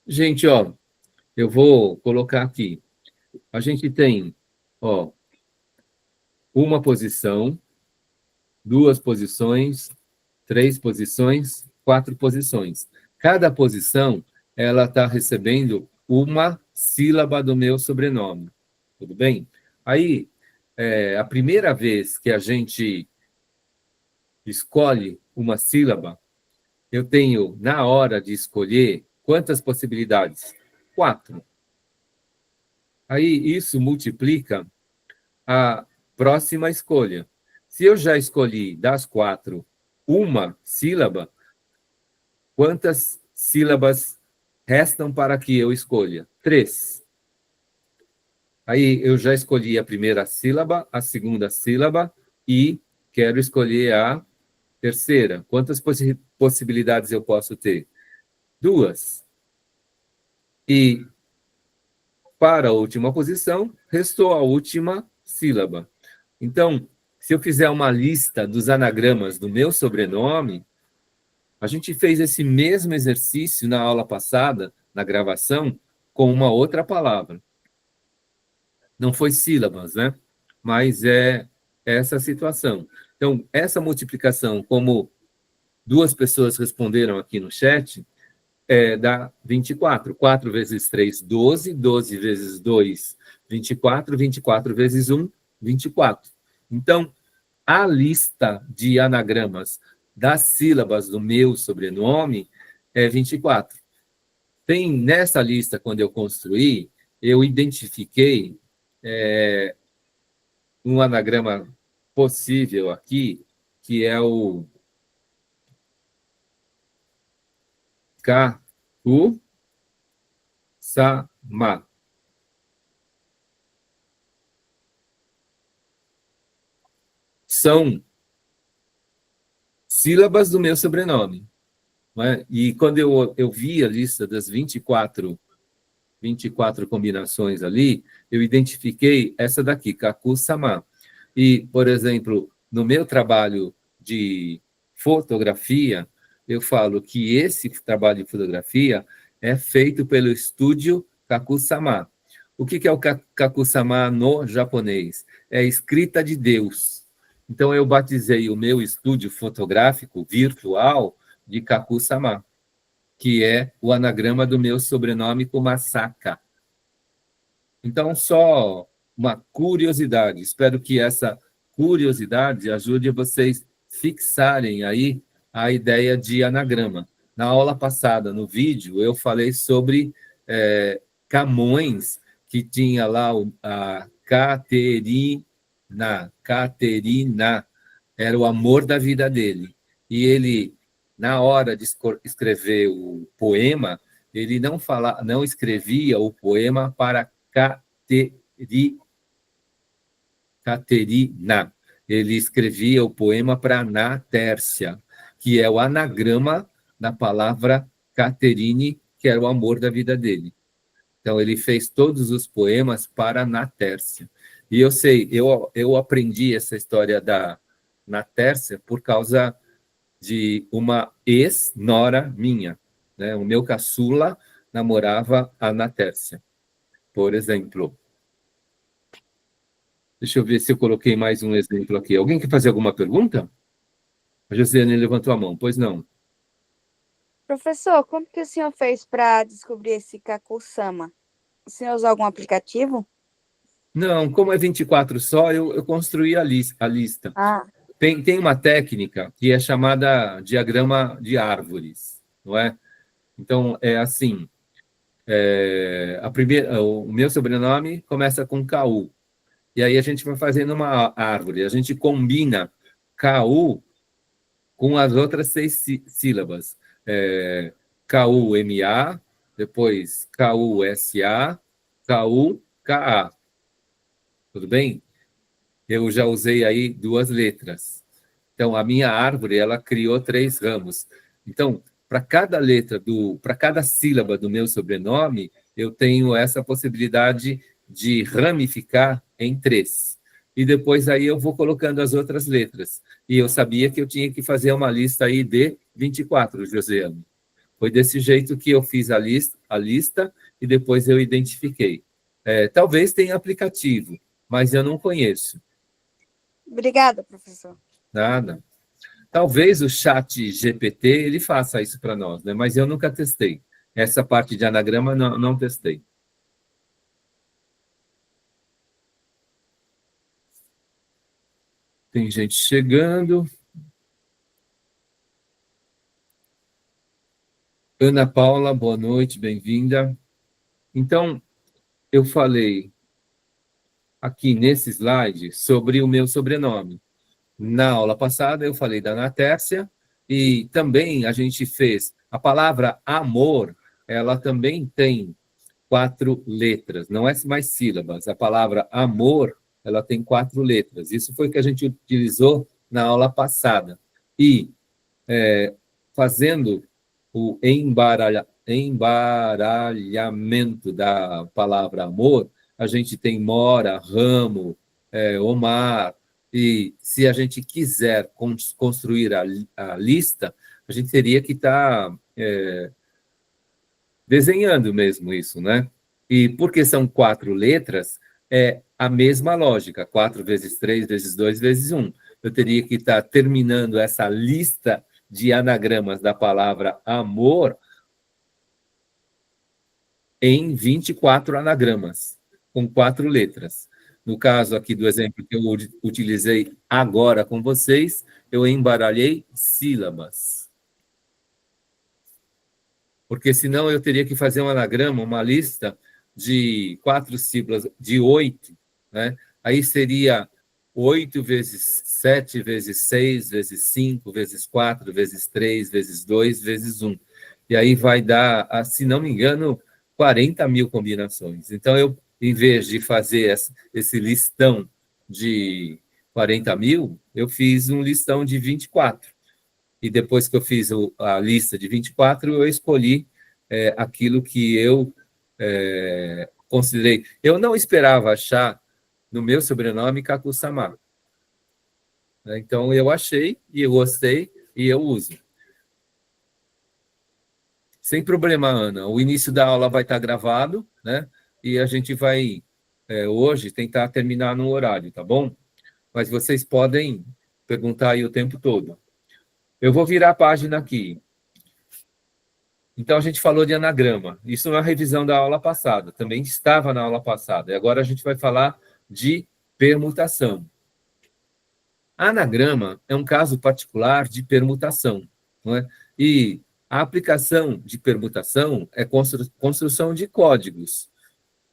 Gente, ó, eu vou colocar aqui. A gente tem, ó, uma posição, 2 posições, 3 posições, 4 posições. Cada posição, ela está recebendo uma sílaba do meu sobrenome. Tudo bem? Aí, a primeira vez que a gente escolhe uma sílaba, eu tenho, na hora de escolher, quantas possibilidades? 4. Aí, isso multiplica a próxima escolha. Se eu já escolhi das 4 uma sílaba, quantas sílabas restam para que eu escolha? 3. Aí eu já escolhi a primeira sílaba, a segunda sílaba e quero escolher a terceira. Quantas possibilidades eu posso ter? 2. E para a última posição, restou a última sílaba. Então, se eu fizer uma lista dos anagramas do meu sobrenome, a gente fez esse mesmo exercício na aula passada, na gravação, com uma outra palavra. Não foi sílabas, né? Mas é essa situação. Então, essa multiplicação, como 2 pessoas responderam aqui no chat, dá 24. 4 vezes 3, 12. 12 vezes 2, 24. 24 vezes 1, 24. Então, a lista de anagramas das sílabas do meu sobrenome é 24. Tem nessa lista, quando eu construí, eu identifiquei um anagrama possível aqui, que é o Kaku-sama. São sílabas do meu sobrenome. Não é? E quando eu vi a lista das 24 combinações ali, eu identifiquei essa daqui, Kaku-sama. E, por exemplo, no meu trabalho de fotografia, eu falo que esse trabalho de fotografia é feito pelo estúdio Kaku-sama. O que é o Kaku-sama no japonês? É a escrita de Deus. Então, eu batizei o meu estúdio fotográfico virtual de Kaku-sama, que é o anagrama do meu sobrenome Kumasaka. Então, só uma curiosidade. Espero que essa curiosidade ajude vocês fixarem aí a ideia de anagrama. Na aula passada, no vídeo, eu falei sobre Camões, que tinha lá a Caterina, era o amor da vida dele. E ele, na hora de escrever o poema, ele não escrevia o poema para Caterina. Ele escrevia o poema para Natércia, que é o anagrama da palavra Caterine, que era o amor da vida dele. Então, ele fez todos os poemas para Natércia. E eu sei, eu aprendi essa história da Natércia por causa de uma ex-nora minha. Né? O meu caçula namorava a Natércia, por exemplo. Deixa eu ver se eu coloquei mais um exemplo aqui. Alguém quer fazer alguma pergunta? A Josiane levantou a mão. Pois não. Professor, como que o senhor fez para descobrir esse Kaku-sama? O senhor usou algum aplicativo? Não, como é 24 só, eu construí a lista. Ah, Tem uma técnica que é chamada diagrama de árvores, não é? Então, é assim, o meu sobrenome começa com KU, e aí a gente vai fazendo uma árvore, a gente combina KU com as outras 6 sílabas. KUMA, depois KUSA, KUKA. Tudo bem? Eu já usei aí 2 letras. Então, a minha árvore, ela criou 3 ramos. Então, para cada sílaba do meu sobrenome, eu tenho essa possibilidade de ramificar em 3. E depois aí eu vou colocando as outras letras. E eu sabia que eu tinha que fazer uma lista aí de 24, Josiane. Foi desse jeito que eu fiz a lista e depois eu identifiquei. Talvez tenha aplicativo, mas eu não conheço. obrigada, professor. Nada. Talvez o chat GPT ele faça isso para nós, né? Mas eu nunca testei. Essa parte de anagrama não testei. Tem gente chegando. Ana Paula, boa noite, bem-vinda. Então, eu falei aqui nesse slide sobre o meu sobrenome. Na aula passada, eu falei da Natércia e também a gente fez a palavra amor, ela também tem 4 letras, não é mais sílabas. A palavra amor, ela tem 4 letras. Isso foi o que a gente utilizou na aula passada. E fazendo o embaralhamento da palavra amor, a gente tem mora, ramo, Omar, e se a gente quiser construir a lista, a gente teria que estar desenhando mesmo isso, né? E porque são 4 letras, é a mesma lógica, 4 vezes 3 vezes 2 vezes 1. Eu teria que estar terminando essa lista de anagramas da palavra amor em 24 anagramas, com 4 letras. No caso aqui do exemplo que eu utilizei agora com vocês, eu embaralhei sílabas. Porque senão eu teria que fazer um anagrama, uma lista de 4 sílabas, de 8, né? Aí seria 8 vezes 7 vezes 6 vezes 5 vezes 4 vezes 3 vezes 2 vezes 1. E aí vai dar, se não me engano, 40 mil combinações. Então, eu, em vez de fazer esse listão de 40 mil, eu fiz um listão de 24. E depois que eu fiz a lista de 24, eu escolhi aquilo que eu considerei. Eu não esperava achar no meu sobrenome Kakusama. Então, eu achei, e eu gostei, e eu uso. Sem problema, Ana. O início da aula vai estar gravado, né? E a gente vai, hoje, tentar terminar no horário, tá bom? Mas vocês podem perguntar aí o tempo todo. Eu vou virar a página aqui. Então, a gente falou de anagrama. Isso é uma revisão da aula passada. Também estava na aula passada. E agora a gente vai falar de permutação. Anagrama é um caso particular de permutação, não é? E a aplicação de permutação é construção de códigos.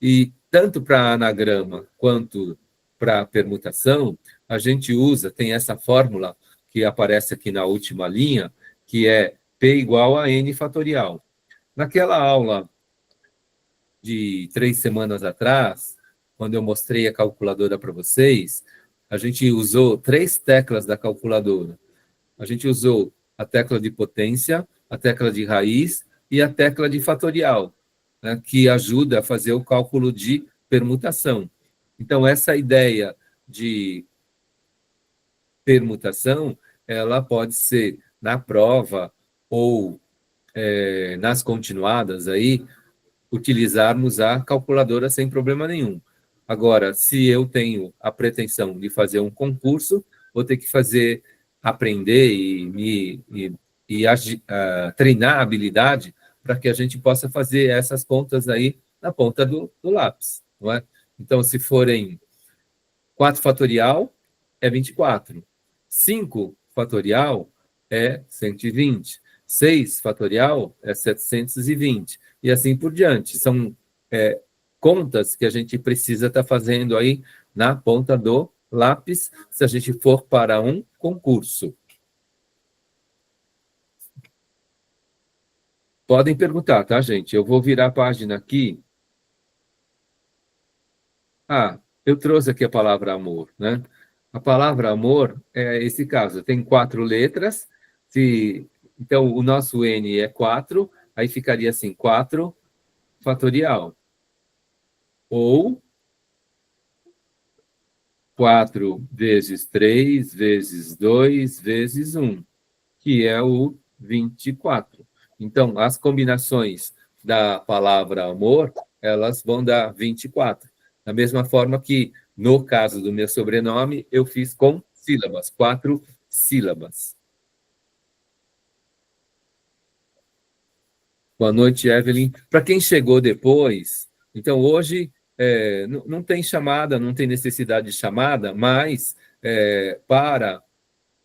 E tanto para anagrama quanto para permutação, a gente usa, tem essa fórmula que aparece aqui na última linha, que é P igual a N fatorial. Naquela aula de 3 semanas atrás, quando eu mostrei a calculadora para vocês, a gente usou 3 teclas da calculadora. A gente usou a tecla de potência, a tecla de raiz e a tecla de fatorial, né, que ajuda a fazer o cálculo de permutação. Então, essa ideia de permutação, ela pode ser na prova ou nas continuadas aí, utilizarmos a calculadora sem problema nenhum. Agora, se eu tenho a pretensão de fazer um concurso, vou ter que aprender treinar a habilidade para que a gente possa fazer essas contas aí na ponta do lápis, não é? Então, se forem 4 fatorial, é 24. 5 fatorial é 120. 6 fatorial é 720. E assim por diante. São contas que a gente precisa estar fazendo aí na ponta do lápis, se a gente for para um concurso. Podem perguntar, tá, gente? Eu vou virar a página aqui. Eu trouxe aqui a palavra amor, né? A palavra amor é esse caso, tem 4 letras, então o nosso N é 4, aí ficaria assim, 4 fatorial. Ou 4 vezes 3 vezes 2 vezes 1, que é o 24. Então, as combinações da palavra amor, elas vão dar 24. Da mesma forma que, no caso do meu sobrenome, eu fiz com sílabas, 4 sílabas. Boa noite, Evelyn. Para quem chegou depois, então hoje não tem chamada, não tem necessidade de chamada, mas para,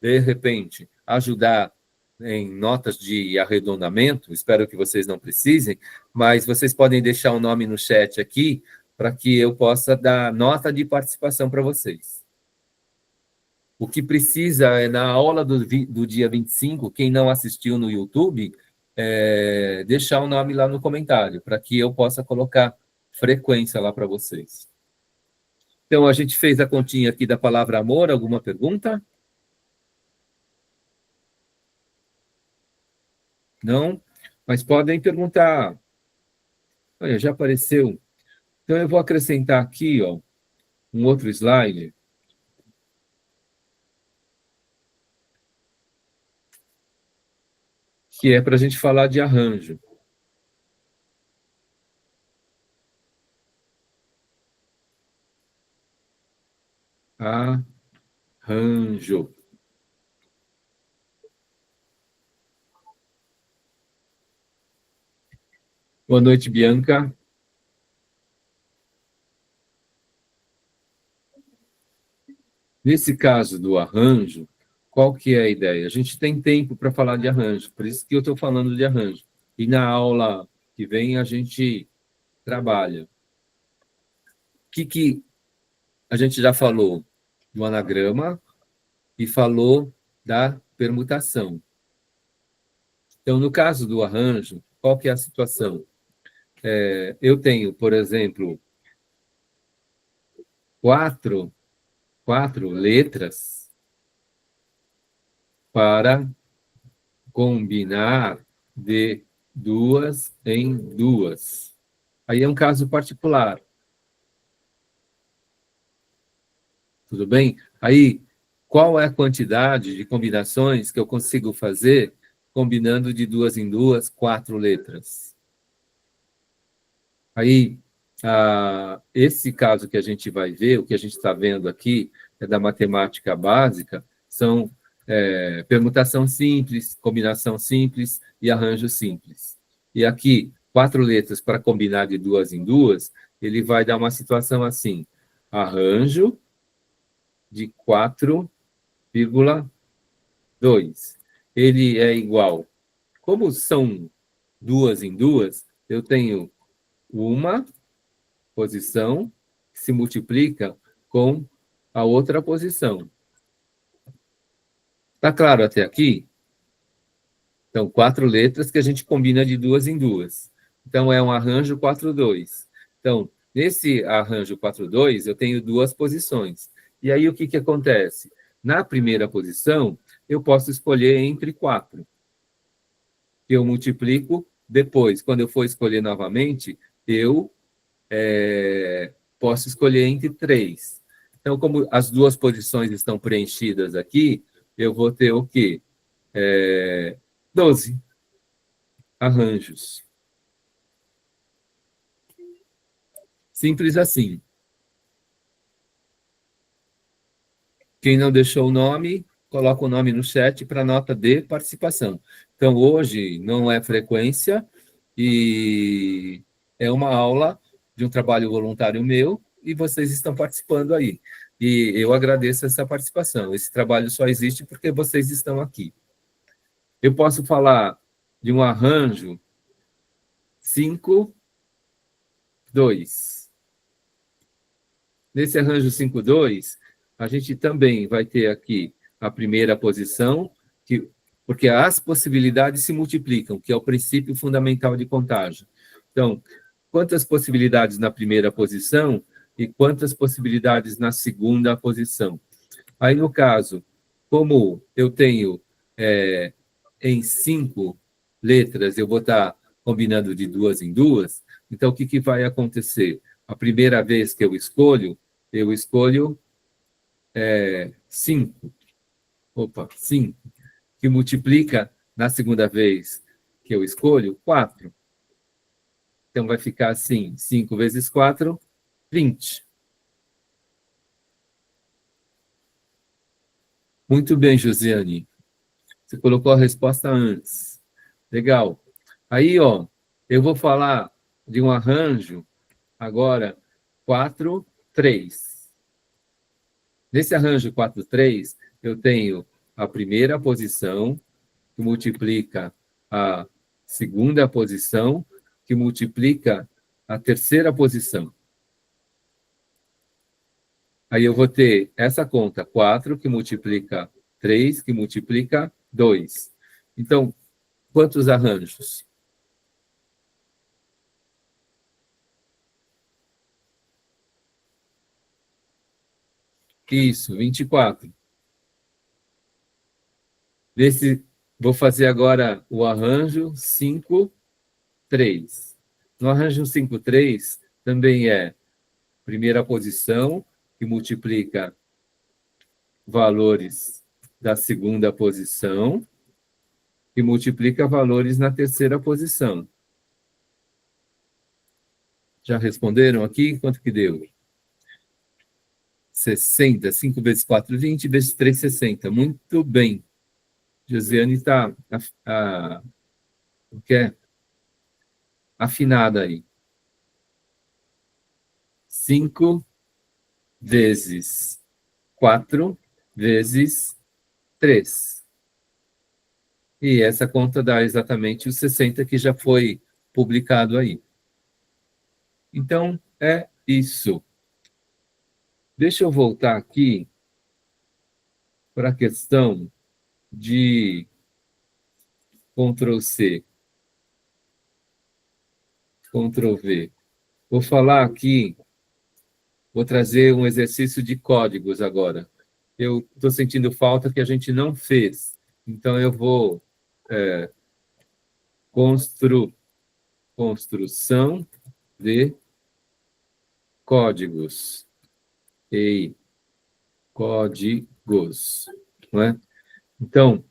de repente, ajudar em notas de arredondamento, espero que vocês não precisem, mas vocês podem deixar o nome no chat aqui, para que eu possa dar nota de participação para vocês. O que precisa é, na aula do dia 25, quem não assistiu no YouTube, deixar o nome lá no comentário, para que eu possa colocar frequência lá para vocês. Então, a gente fez a continha aqui da palavra amor. Alguma pergunta? Não? Mas podem perguntar. Olha, já apareceu. Então, eu vou acrescentar aqui, ó, um outro slide. Que é para a gente falar de arranjo. Arranjo. Boa noite, Bianca. Nesse caso do arranjo, qual que é a ideia? A gente tem tempo para falar de arranjo, por isso que eu estou falando de arranjo. E na aula que vem a gente trabalha. O que a gente já falou? do anagrama e falou da permutação. Então, no caso do arranjo, qual que é a situação? Eu tenho, por exemplo, quatro letras para combinar de duas em duas. Aí é um caso particular. Tudo bem? Aí, qual é a quantidade de combinações que eu consigo fazer combinando de duas em duas, 4 letras? Aí, esse caso que a gente vai ver, o que a gente está vendo aqui, é da matemática básica, são permutação simples, combinação simples e arranjo simples. E aqui, 4 letras para combinar de duas em duas, ele vai dar uma situação assim, arranjo de 4,2. Ele é igual. Como são duas em duas, eu tenho uma posição que se multiplica com a outra posição. Está claro até aqui? Então, 4 letras que a gente combina de duas em duas. Então, é um arranjo 4,2. Então, nesse arranjo 4,2, eu tenho duas posições. E aí, o que acontece? Na primeira posição, eu posso escolher entre 4. Eu multiplico, depois, quando eu for escolher novamente, eu posso escolher entre 3. Então, como as duas posições estão preenchidas aqui, eu vou ter o quê? 12 arranjos. Simples assim. Quem não deixou o nome, coloca o nome no chat para nota de participação. Então, hoje não é frequência e é uma aula de um trabalho voluntário meu e vocês estão participando aí. E eu agradeço essa participação. Esse trabalho só existe porque vocês estão aqui. Eu posso falar de um arranjo 5,2. Nesse arranjo 5,2, a gente também vai ter aqui a primeira posição, porque as possibilidades se multiplicam, que é o princípio fundamental de contagem. Então, quantas possibilidades na primeira posição e quantas possibilidades na segunda posição? Aí, no caso, como eu tenho em 5 letras, eu vou estar combinando de duas em duas, então o que vai acontecer? A primeira vez que eu escolho 5. 5. Que multiplica na segunda vez que eu escolho 4. Então vai ficar assim, 5 vezes 4, 20. Muito bem, Josiane. Você colocou a resposta antes. Legal. Aí, ó, eu vou falar de um arranjo agora 4,3. Nesse arranjo 4,3, eu tenho a primeira posição, que multiplica a segunda posição, que multiplica a terceira posição. Aí eu vou ter essa conta, 4, que multiplica 3, que multiplica 2. Então, quantos arranjos? Isso, 24. Vou fazer agora o arranjo 5,3. No arranjo 5,3, também é primeira posição, que multiplica valores da segunda posição, que multiplica valores na terceira posição. Já responderam aqui? Quanto que deu? 60. 5 vezes 4, 20, vezes 3, 60. Muito bem. Josiane está afinada aí. 5 vezes 4 vezes 3. E essa conta dá exatamente os 60 que já foi publicado aí. Então, é isso. Deixa eu voltar aqui para a questão de Ctrl+C, Ctrl+V. Vou falar aqui, vou trazer um exercício de códigos agora. Eu estou sentindo falta que a gente não fez. Então, eu vou construção de códigos. E códigos. Não é? Então,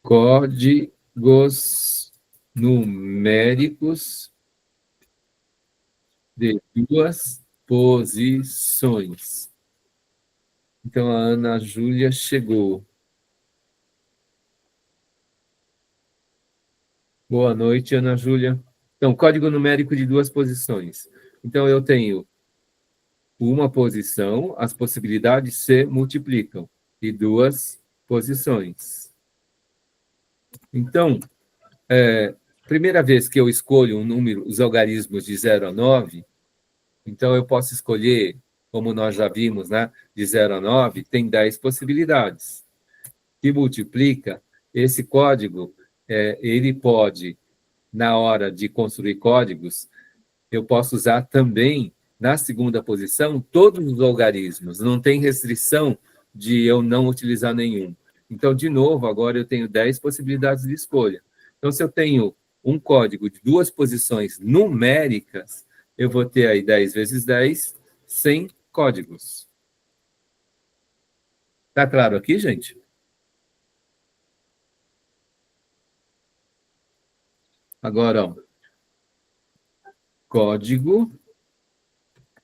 códigos numéricos de duas posições. Então, a Ana Júlia chegou. Boa noite, Ana Júlia. Então, código numérico de duas posições. Então, eu tenho uma posição, as possibilidades se multiplicam, e duas posições. Então, primeira vez que eu escolho um número, os algarismos de 0 a 9, então eu posso escolher, como nós já vimos, né, de 0 a 9, tem 10 possibilidades. Que multiplica, esse código, ele pode, na hora de construir códigos, eu posso usar também, na segunda posição, todos os algarismos. Não tem restrição de eu não utilizar nenhum. Então, de novo, agora eu tenho 10 possibilidades de escolha. Então, se eu tenho um código de duas posições numéricas, eu vou ter aí 10 vezes 10, 100 códigos. Tá claro aqui, gente? Agora, ó, código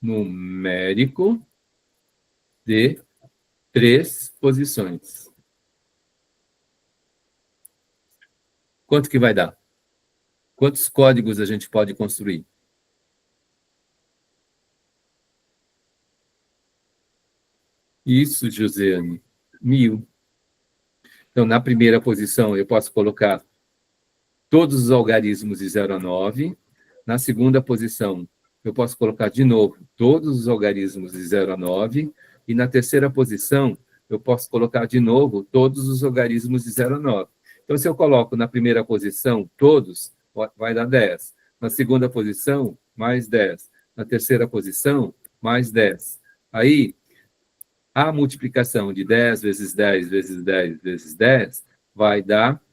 numérico de 3 posições. Quanto que vai dar? Quantos códigos a gente pode construir? Isso, Josiane, 1000. Então, na primeira posição, eu posso colocar todos os algarismos de 0 a 9. Na segunda posição, eu posso colocar de novo todos os algarismos de 0 a 9. E na terceira posição, eu posso colocar de novo todos os algarismos de 0 a 9. Então, se eu coloco na primeira posição todos, vai dar 10. Na segunda posição, mais 10. Na terceira posição, mais 10. Aí, a multiplicação de 10 vezes 10 vezes 10 vezes 10 vai dar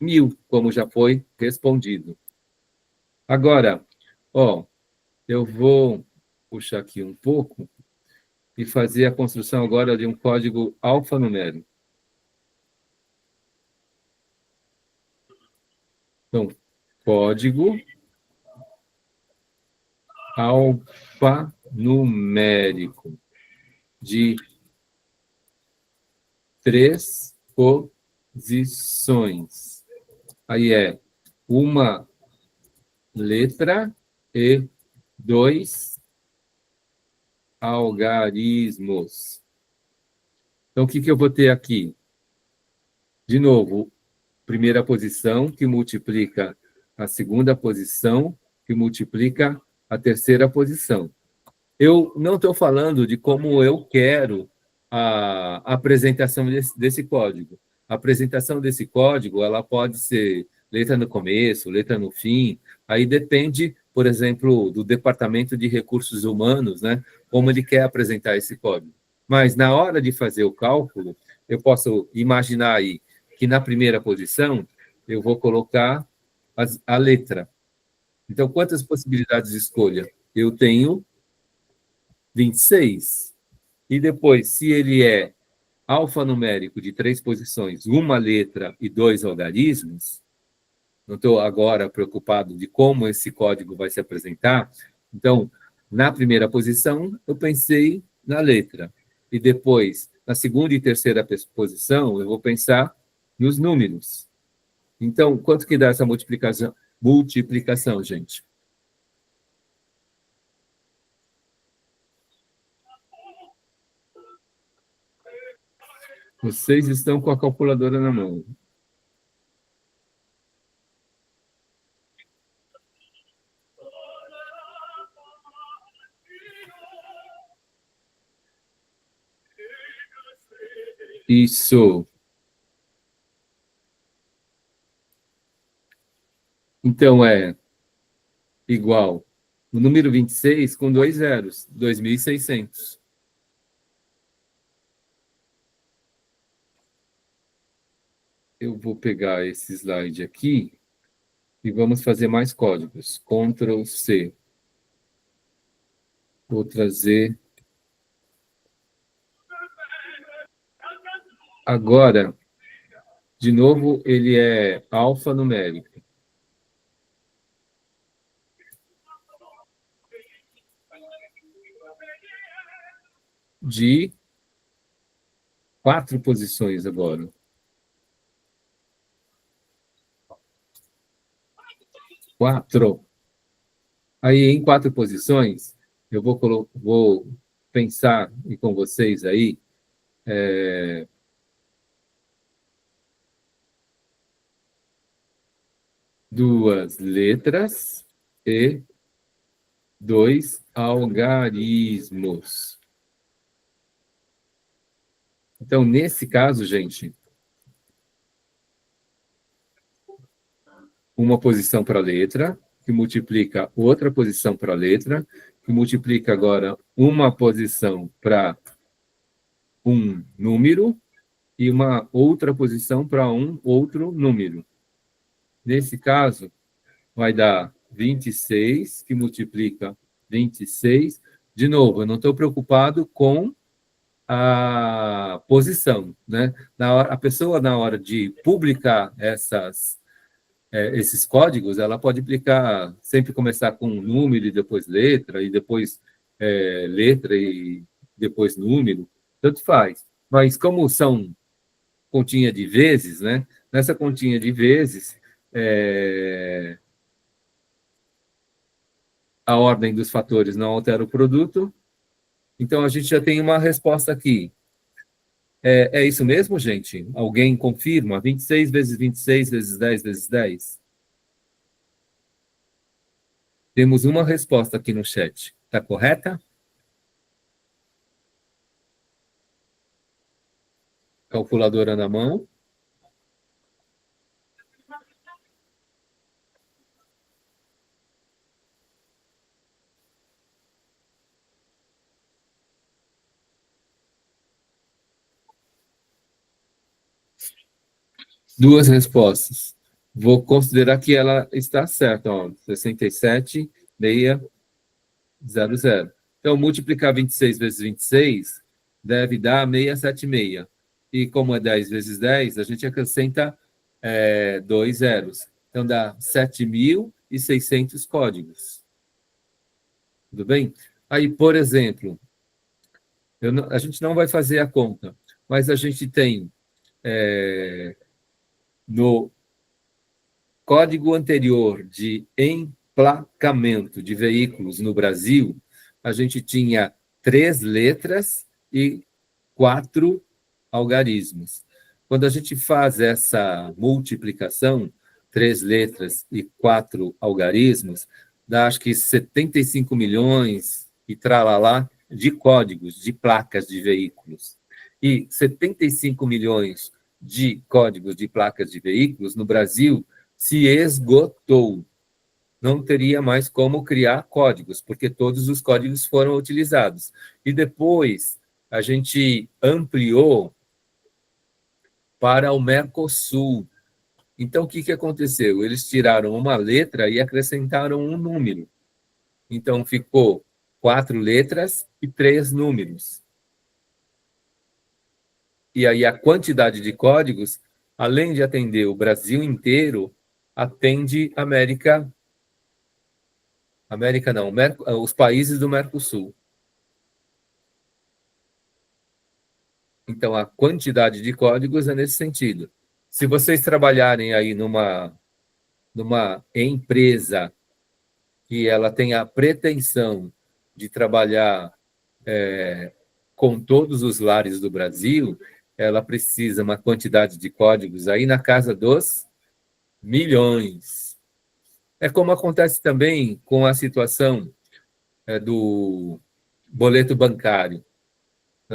1000, como já foi respondido. Agora, ó, eu vou puxar aqui um pouco e fazer a construção agora de um código alfanumérico. Então, código alfanumérico de 3 posições. Aí é uma letra e 2 algarismos. Então, o que eu vou ter aqui? De novo, primeira posição, que multiplica a segunda posição, que multiplica a terceira posição. Eu não estou falando de como eu quero a apresentação desse código. A apresentação desse código, ela pode ser letra no começo, letra no fim, aí depende, por exemplo, do Departamento de Recursos Humanos, né, como ele quer apresentar esse código. Mas, na hora de fazer o cálculo, eu posso imaginar aí que na primeira posição eu vou colocar a letra. Então, quantas possibilidades de escolha? Eu tenho 26. E depois, se ele é alfanumérico de 3 posições, uma letra e 2 algarismos, não estou agora preocupado de como esse código vai se apresentar. Então, na primeira posição, eu pensei na letra. E depois, na segunda e terceira posição, eu vou pensar nos números. Então, quanto que dá essa multiplicação? Multiplicação, gente. Vocês estão com a calculadora na mão. Isso. Então, é igual o número 26 com 2 zeros, 2.600. Eu vou pegar esse slide aqui e vamos fazer mais códigos. Ctrl C. Vou trazer. Agora, de novo, ele é alfanumérico. De 4 posições agora. 4. Aí, em 4 posições, eu vou pensar e com vocês aí, duas letras e 2 algarismos. Então, nesse caso, gente, uma posição para a letra, que multiplica outra posição para a letra, que multiplica agora uma posição para um número e uma outra posição para um outro número. Nesse caso, vai dar 26, que multiplica 26. De novo, eu não estou preocupado com a posição, né? A pessoa, na hora de publicar esses códigos, ela pode aplicar, sempre começar com um número e depois letra, e depois letra e depois número, tanto faz. Mas como são continha de vezes, né? Nessa continha de vezes, a ordem dos fatores não altera o produto, então a gente já tem uma resposta aqui. É isso mesmo, gente? Alguém confirma? 26 vezes 26 vezes 10 vezes 10? Temos uma resposta aqui no chat. Está correta? Calculadora na mão. Duas respostas. Vou considerar que ela está certa, ó, 67,600. Então, multiplicar 26 vezes 26 deve dar 676. E como é 10 vezes 10, a gente acrescenta 2 zeros. Então, dá 7.600 códigos. Tudo bem? Aí, por exemplo, a gente não vai fazer a conta, mas a gente tem no código anterior de emplacamento de veículos no Brasil, a gente tinha 3 letras e 4 algarismos. Quando a gente faz essa multiplicação, 3 letras e 4 algarismos, dá acho que 75 milhões e tralalá de códigos, de placas de veículos. E 75 milhões de códigos de placas de veículos no Brasil se esgotou. Não teria mais como criar códigos, porque todos os códigos foram utilizados. E depois a gente ampliou para o Mercosul. Então, o que aconteceu? Eles tiraram uma letra e acrescentaram um número. Então, ficou 4 letras e 3 números. E aí, a quantidade de códigos, além de atender o Brasil inteiro, atende os países do Mercosul. Então, a quantidade de códigos é nesse sentido. Se vocês trabalharem aí numa empresa que ela tem a pretensão de trabalhar com todos os lares do Brasil, ela precisa uma quantidade de códigos aí na casa dos milhões. É como acontece também com a situação do boleto bancário.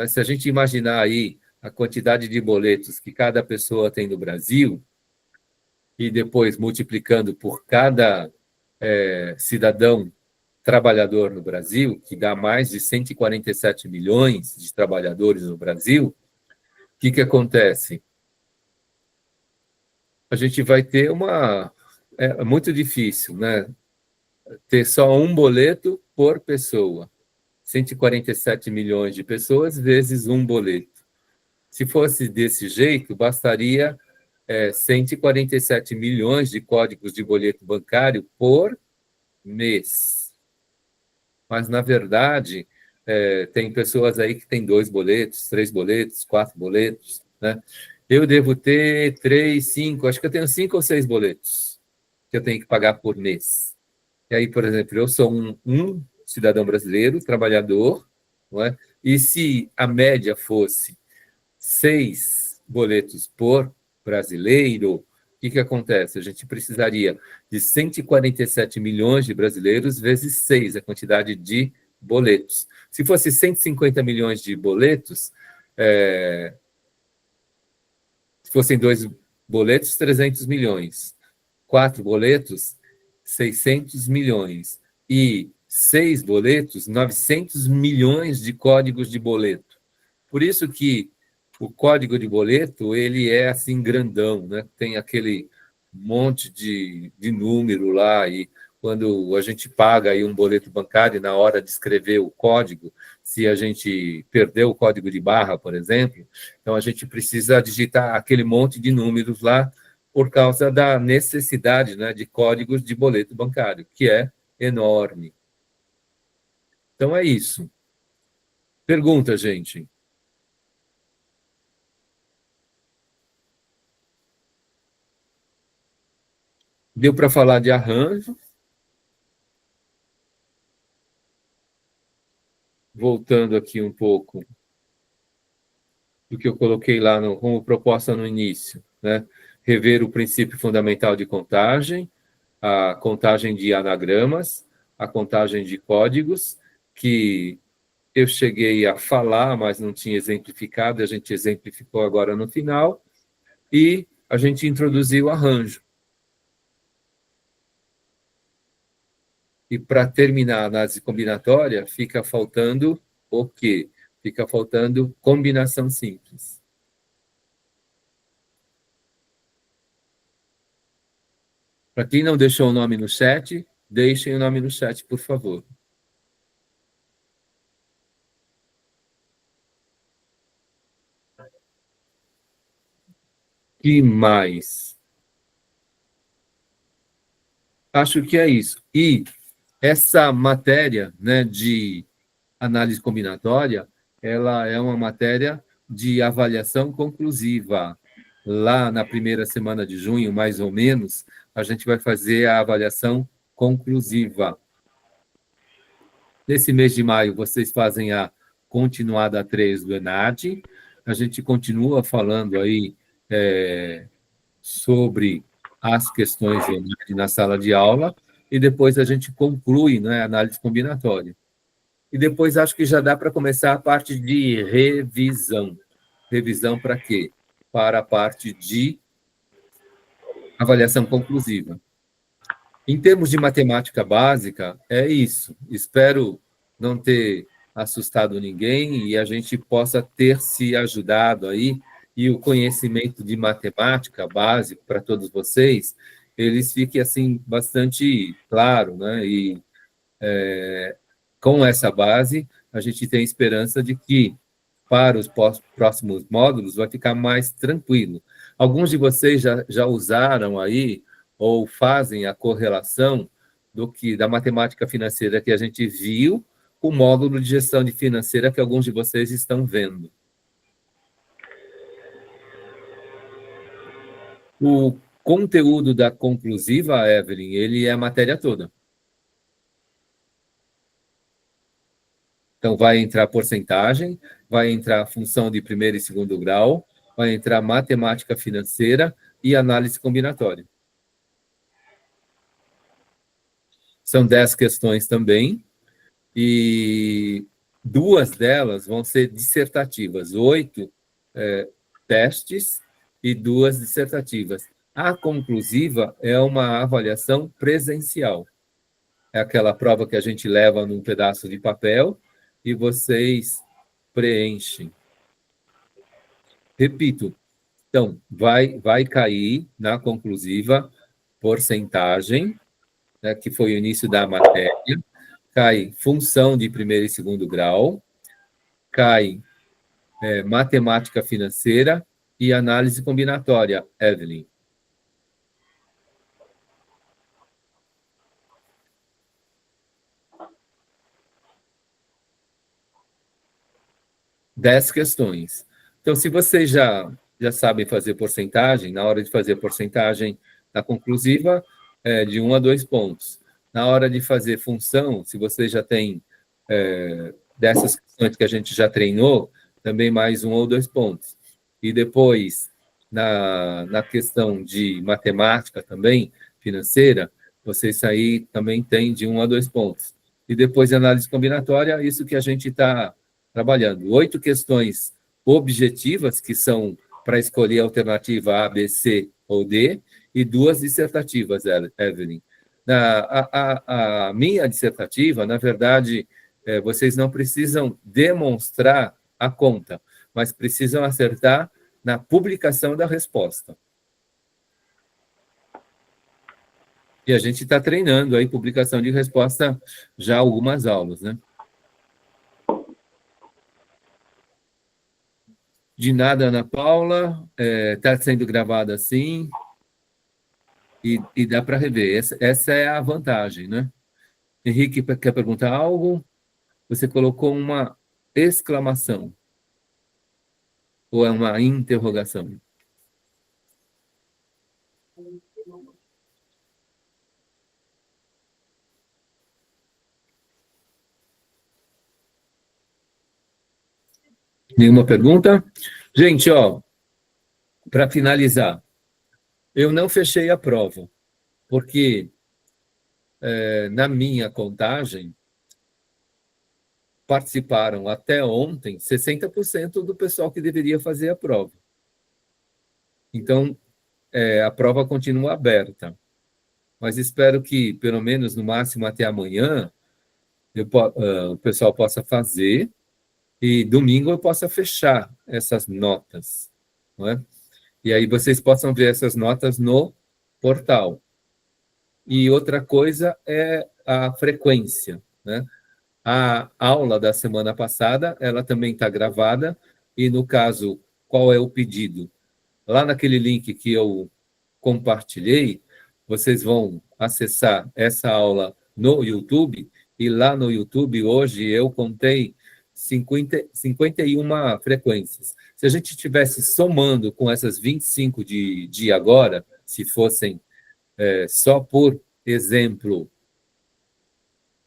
Se a gente imaginar aí a quantidade de boletos que cada pessoa tem no Brasil, e depois multiplicando por cada cidadão trabalhador no Brasil, que dá mais de 147 milhões de trabalhadores no Brasil, o que acontece? A gente vai ter É muito difícil, né? Ter só um boleto por pessoa. 147 milhões de pessoas vezes um boleto. Se fosse desse jeito, bastaria 147 milhões de códigos de boleto bancário por mês. Mas, na verdade, tem pessoas aí que têm 2 boletos, 3 boletos, 4 boletos, né? Eu devo ter 3, 5, acho que eu tenho 5 ou 6 boletos que eu tenho que pagar por mês. E aí, por exemplo, eu sou um cidadão brasileiro, trabalhador, não é? E se a média fosse 6 boletos por brasileiro, o que acontece? A gente precisaria de 147 milhões de brasileiros vezes 6, a quantidade de boletos. Se fosse 150 milhões de boletos, se fossem 2 boletos, 300 milhões. 4 boletos, 600 milhões. E 6 boletos, 900 milhões de códigos de boleto. Por isso que o código de boleto, ele é assim grandão, né? Tem aquele monte de número lá, e quando a gente paga aí um boleto bancário, na hora de escrever o código, se a gente perdeu o código de barra, por exemplo, então a gente precisa digitar aquele monte de números lá por causa da necessidade, né, de códigos de boleto bancário, que é enorme. Então é isso. Pergunta, gente. Deu para falar de arranjo? Voltando aqui um pouco do que eu coloquei lá como proposta no início, né? Rever o princípio fundamental de contagem, a contagem de anagramas, a contagem de códigos, que eu cheguei a falar, mas não tinha exemplificado, a gente exemplificou agora no final, e a gente introduziu o arranjo. E para terminar a análise combinatória, fica faltando o quê? Fica faltando combinação simples. Para quem não deixou o nome no chat, deixem o nome no chat, por favor. Que mais? Acho que é isso. E essa matéria, né, de análise combinatória, ela é uma matéria de avaliação conclusiva. Lá na primeira semana de junho, mais ou menos, a gente vai fazer a avaliação conclusiva. Nesse mês de maio, vocês fazem a continuada 3 do ENAD. A gente continua falando aí sobre as questões do ENAD na sala de aula, e depois a gente conclui, né, a análise combinatória. E depois acho que já dá para começar a parte de revisão. Revisão para quê? Para a parte de avaliação conclusiva. Em termos de matemática básica, é isso. Espero não ter assustado ninguém e a gente possa ter se ajudado aí, e o conhecimento de matemática básico para todos vocês, eles fiquem assim bastante claro, né? E com essa base, a gente tem esperança de que para os próximos módulos vai ficar mais tranquilo. Alguns de vocês já usaram aí ou fazem a correlação da matemática financeira que a gente viu com o módulo de gestão de financeira que alguns de vocês estão vendo. O conteúdo da conclusiva, Evelyn, ele é a matéria toda. Então, vai entrar porcentagem, vai entrar função de primeiro e segundo grau, vai entrar matemática financeira e análise combinatória. São 10 questões também, e 2 delas vão ser dissertativas. 8 testes e 2 dissertativas. A conclusiva é uma avaliação presencial. É aquela prova que a gente leva num pedaço de papel e vocês preenchem. Repito, então, vai cair na conclusiva porcentagem, né, que foi o início da matéria, cai função de primeiro e segundo grau, cai matemática financeira e análise combinatória, Evelyn. Dez questões. Então, se vocês já sabem fazer porcentagem, na hora de fazer porcentagem na conclusiva, de 1 a 2 pontos. Na hora de fazer função, se vocês já têm dessas questões que a gente já treinou, também mais 1 ou 2 pontos. E depois, na questão de matemática também, financeira, vocês aí também têm de 1 a 2 pontos. E depois, análise combinatória, isso que a gente está trabalhando. 8 questões objetivas, que são para escolher a alternativa A, B, C ou D, e 2 dissertativas, Evelyn. A minha dissertativa, na verdade, vocês não precisam demonstrar a conta, mas precisam acertar na publicação da resposta. E a gente está treinando aí publicação de resposta já há algumas aulas, né? De nada, Ana Paula. Está sendo gravada assim. E dá para rever. Essa é a vantagem, né? Henrique, quer perguntar algo? Você colocou uma exclamação. Ou é uma interrogação? Nenhuma pergunta? Gente, para finalizar, eu não fechei a prova, porque na minha contagem participaram até ontem 60% do pessoal que deveria fazer a prova. Então, a prova continua aberta. Mas espero que, pelo menos, no máximo até amanhã, o pessoal possa fazer e domingo eu possa fechar essas notas, não é? E aí vocês possam ver essas notas no portal. E outra coisa é a frequência, né? A aula da semana passada, ela também está gravada, e no caso, qual é o pedido? Lá naquele link que eu compartilhei, vocês vão acessar essa aula no YouTube, e lá no YouTube, hoje, eu contei 51 frequências. Se a gente estivesse somando com essas 25 de agora, se fossem só por exemplo,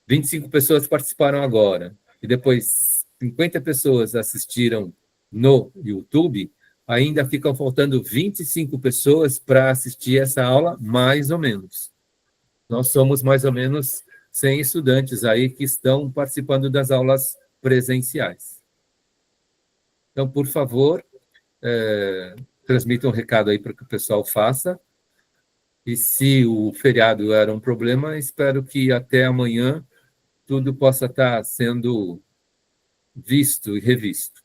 25 pessoas participaram agora, e depois 50 pessoas assistiram no YouTube, ainda ficam faltando 25 pessoas para assistir essa aula, mais ou menos. Nós somos mais ou menos 100 estudantes aí que estão participando das aulas presenciais. Então, por favor, transmitam um recado aí para que o pessoal faça. E se o feriado era um problema, espero que até amanhã tudo possa estar sendo visto e revisto.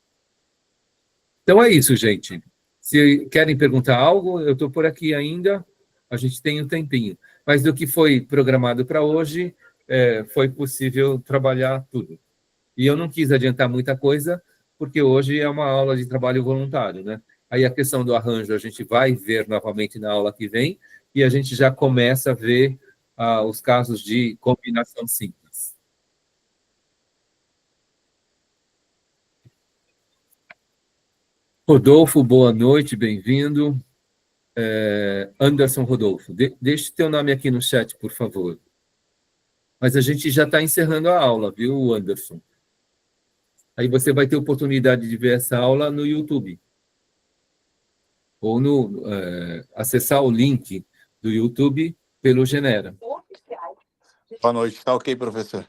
Então é isso, gente. Se querem perguntar algo, eu estou por aqui ainda, a gente tem um tempinho. Mas do que foi programado para hoje, foi possível trabalhar tudo. E eu não quis adiantar muita coisa, porque hoje é uma aula de trabalho voluntário, né? Aí a questão do arranjo a gente vai ver novamente na aula que vem, e a gente já começa a ver os casos de combinação simples. Rodolfo, boa noite, bem-vindo. Anderson Rodolfo, deixe teu nome aqui no chat, por favor. Mas a gente já está encerrando a aula, viu, Anderson? Aí você vai ter oportunidade de ver essa aula no YouTube. Ou acessar o link do YouTube pelo Genera. Boa noite, está ok, professor?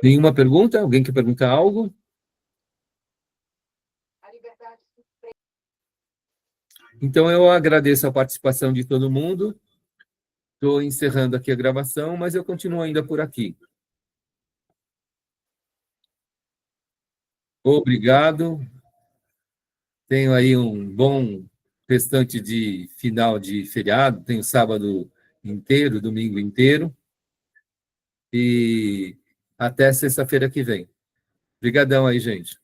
Nenhuma pergunta? Alguém quer perguntar algo? Então, eu agradeço a participação de todo mundo. Estou encerrando aqui a gravação, mas eu continuo ainda por aqui. Obrigado. Tenho aí um bom restante de final de feriado. Tenho sábado inteiro, domingo inteiro. E até sexta-feira que vem. Obrigadão aí, gente.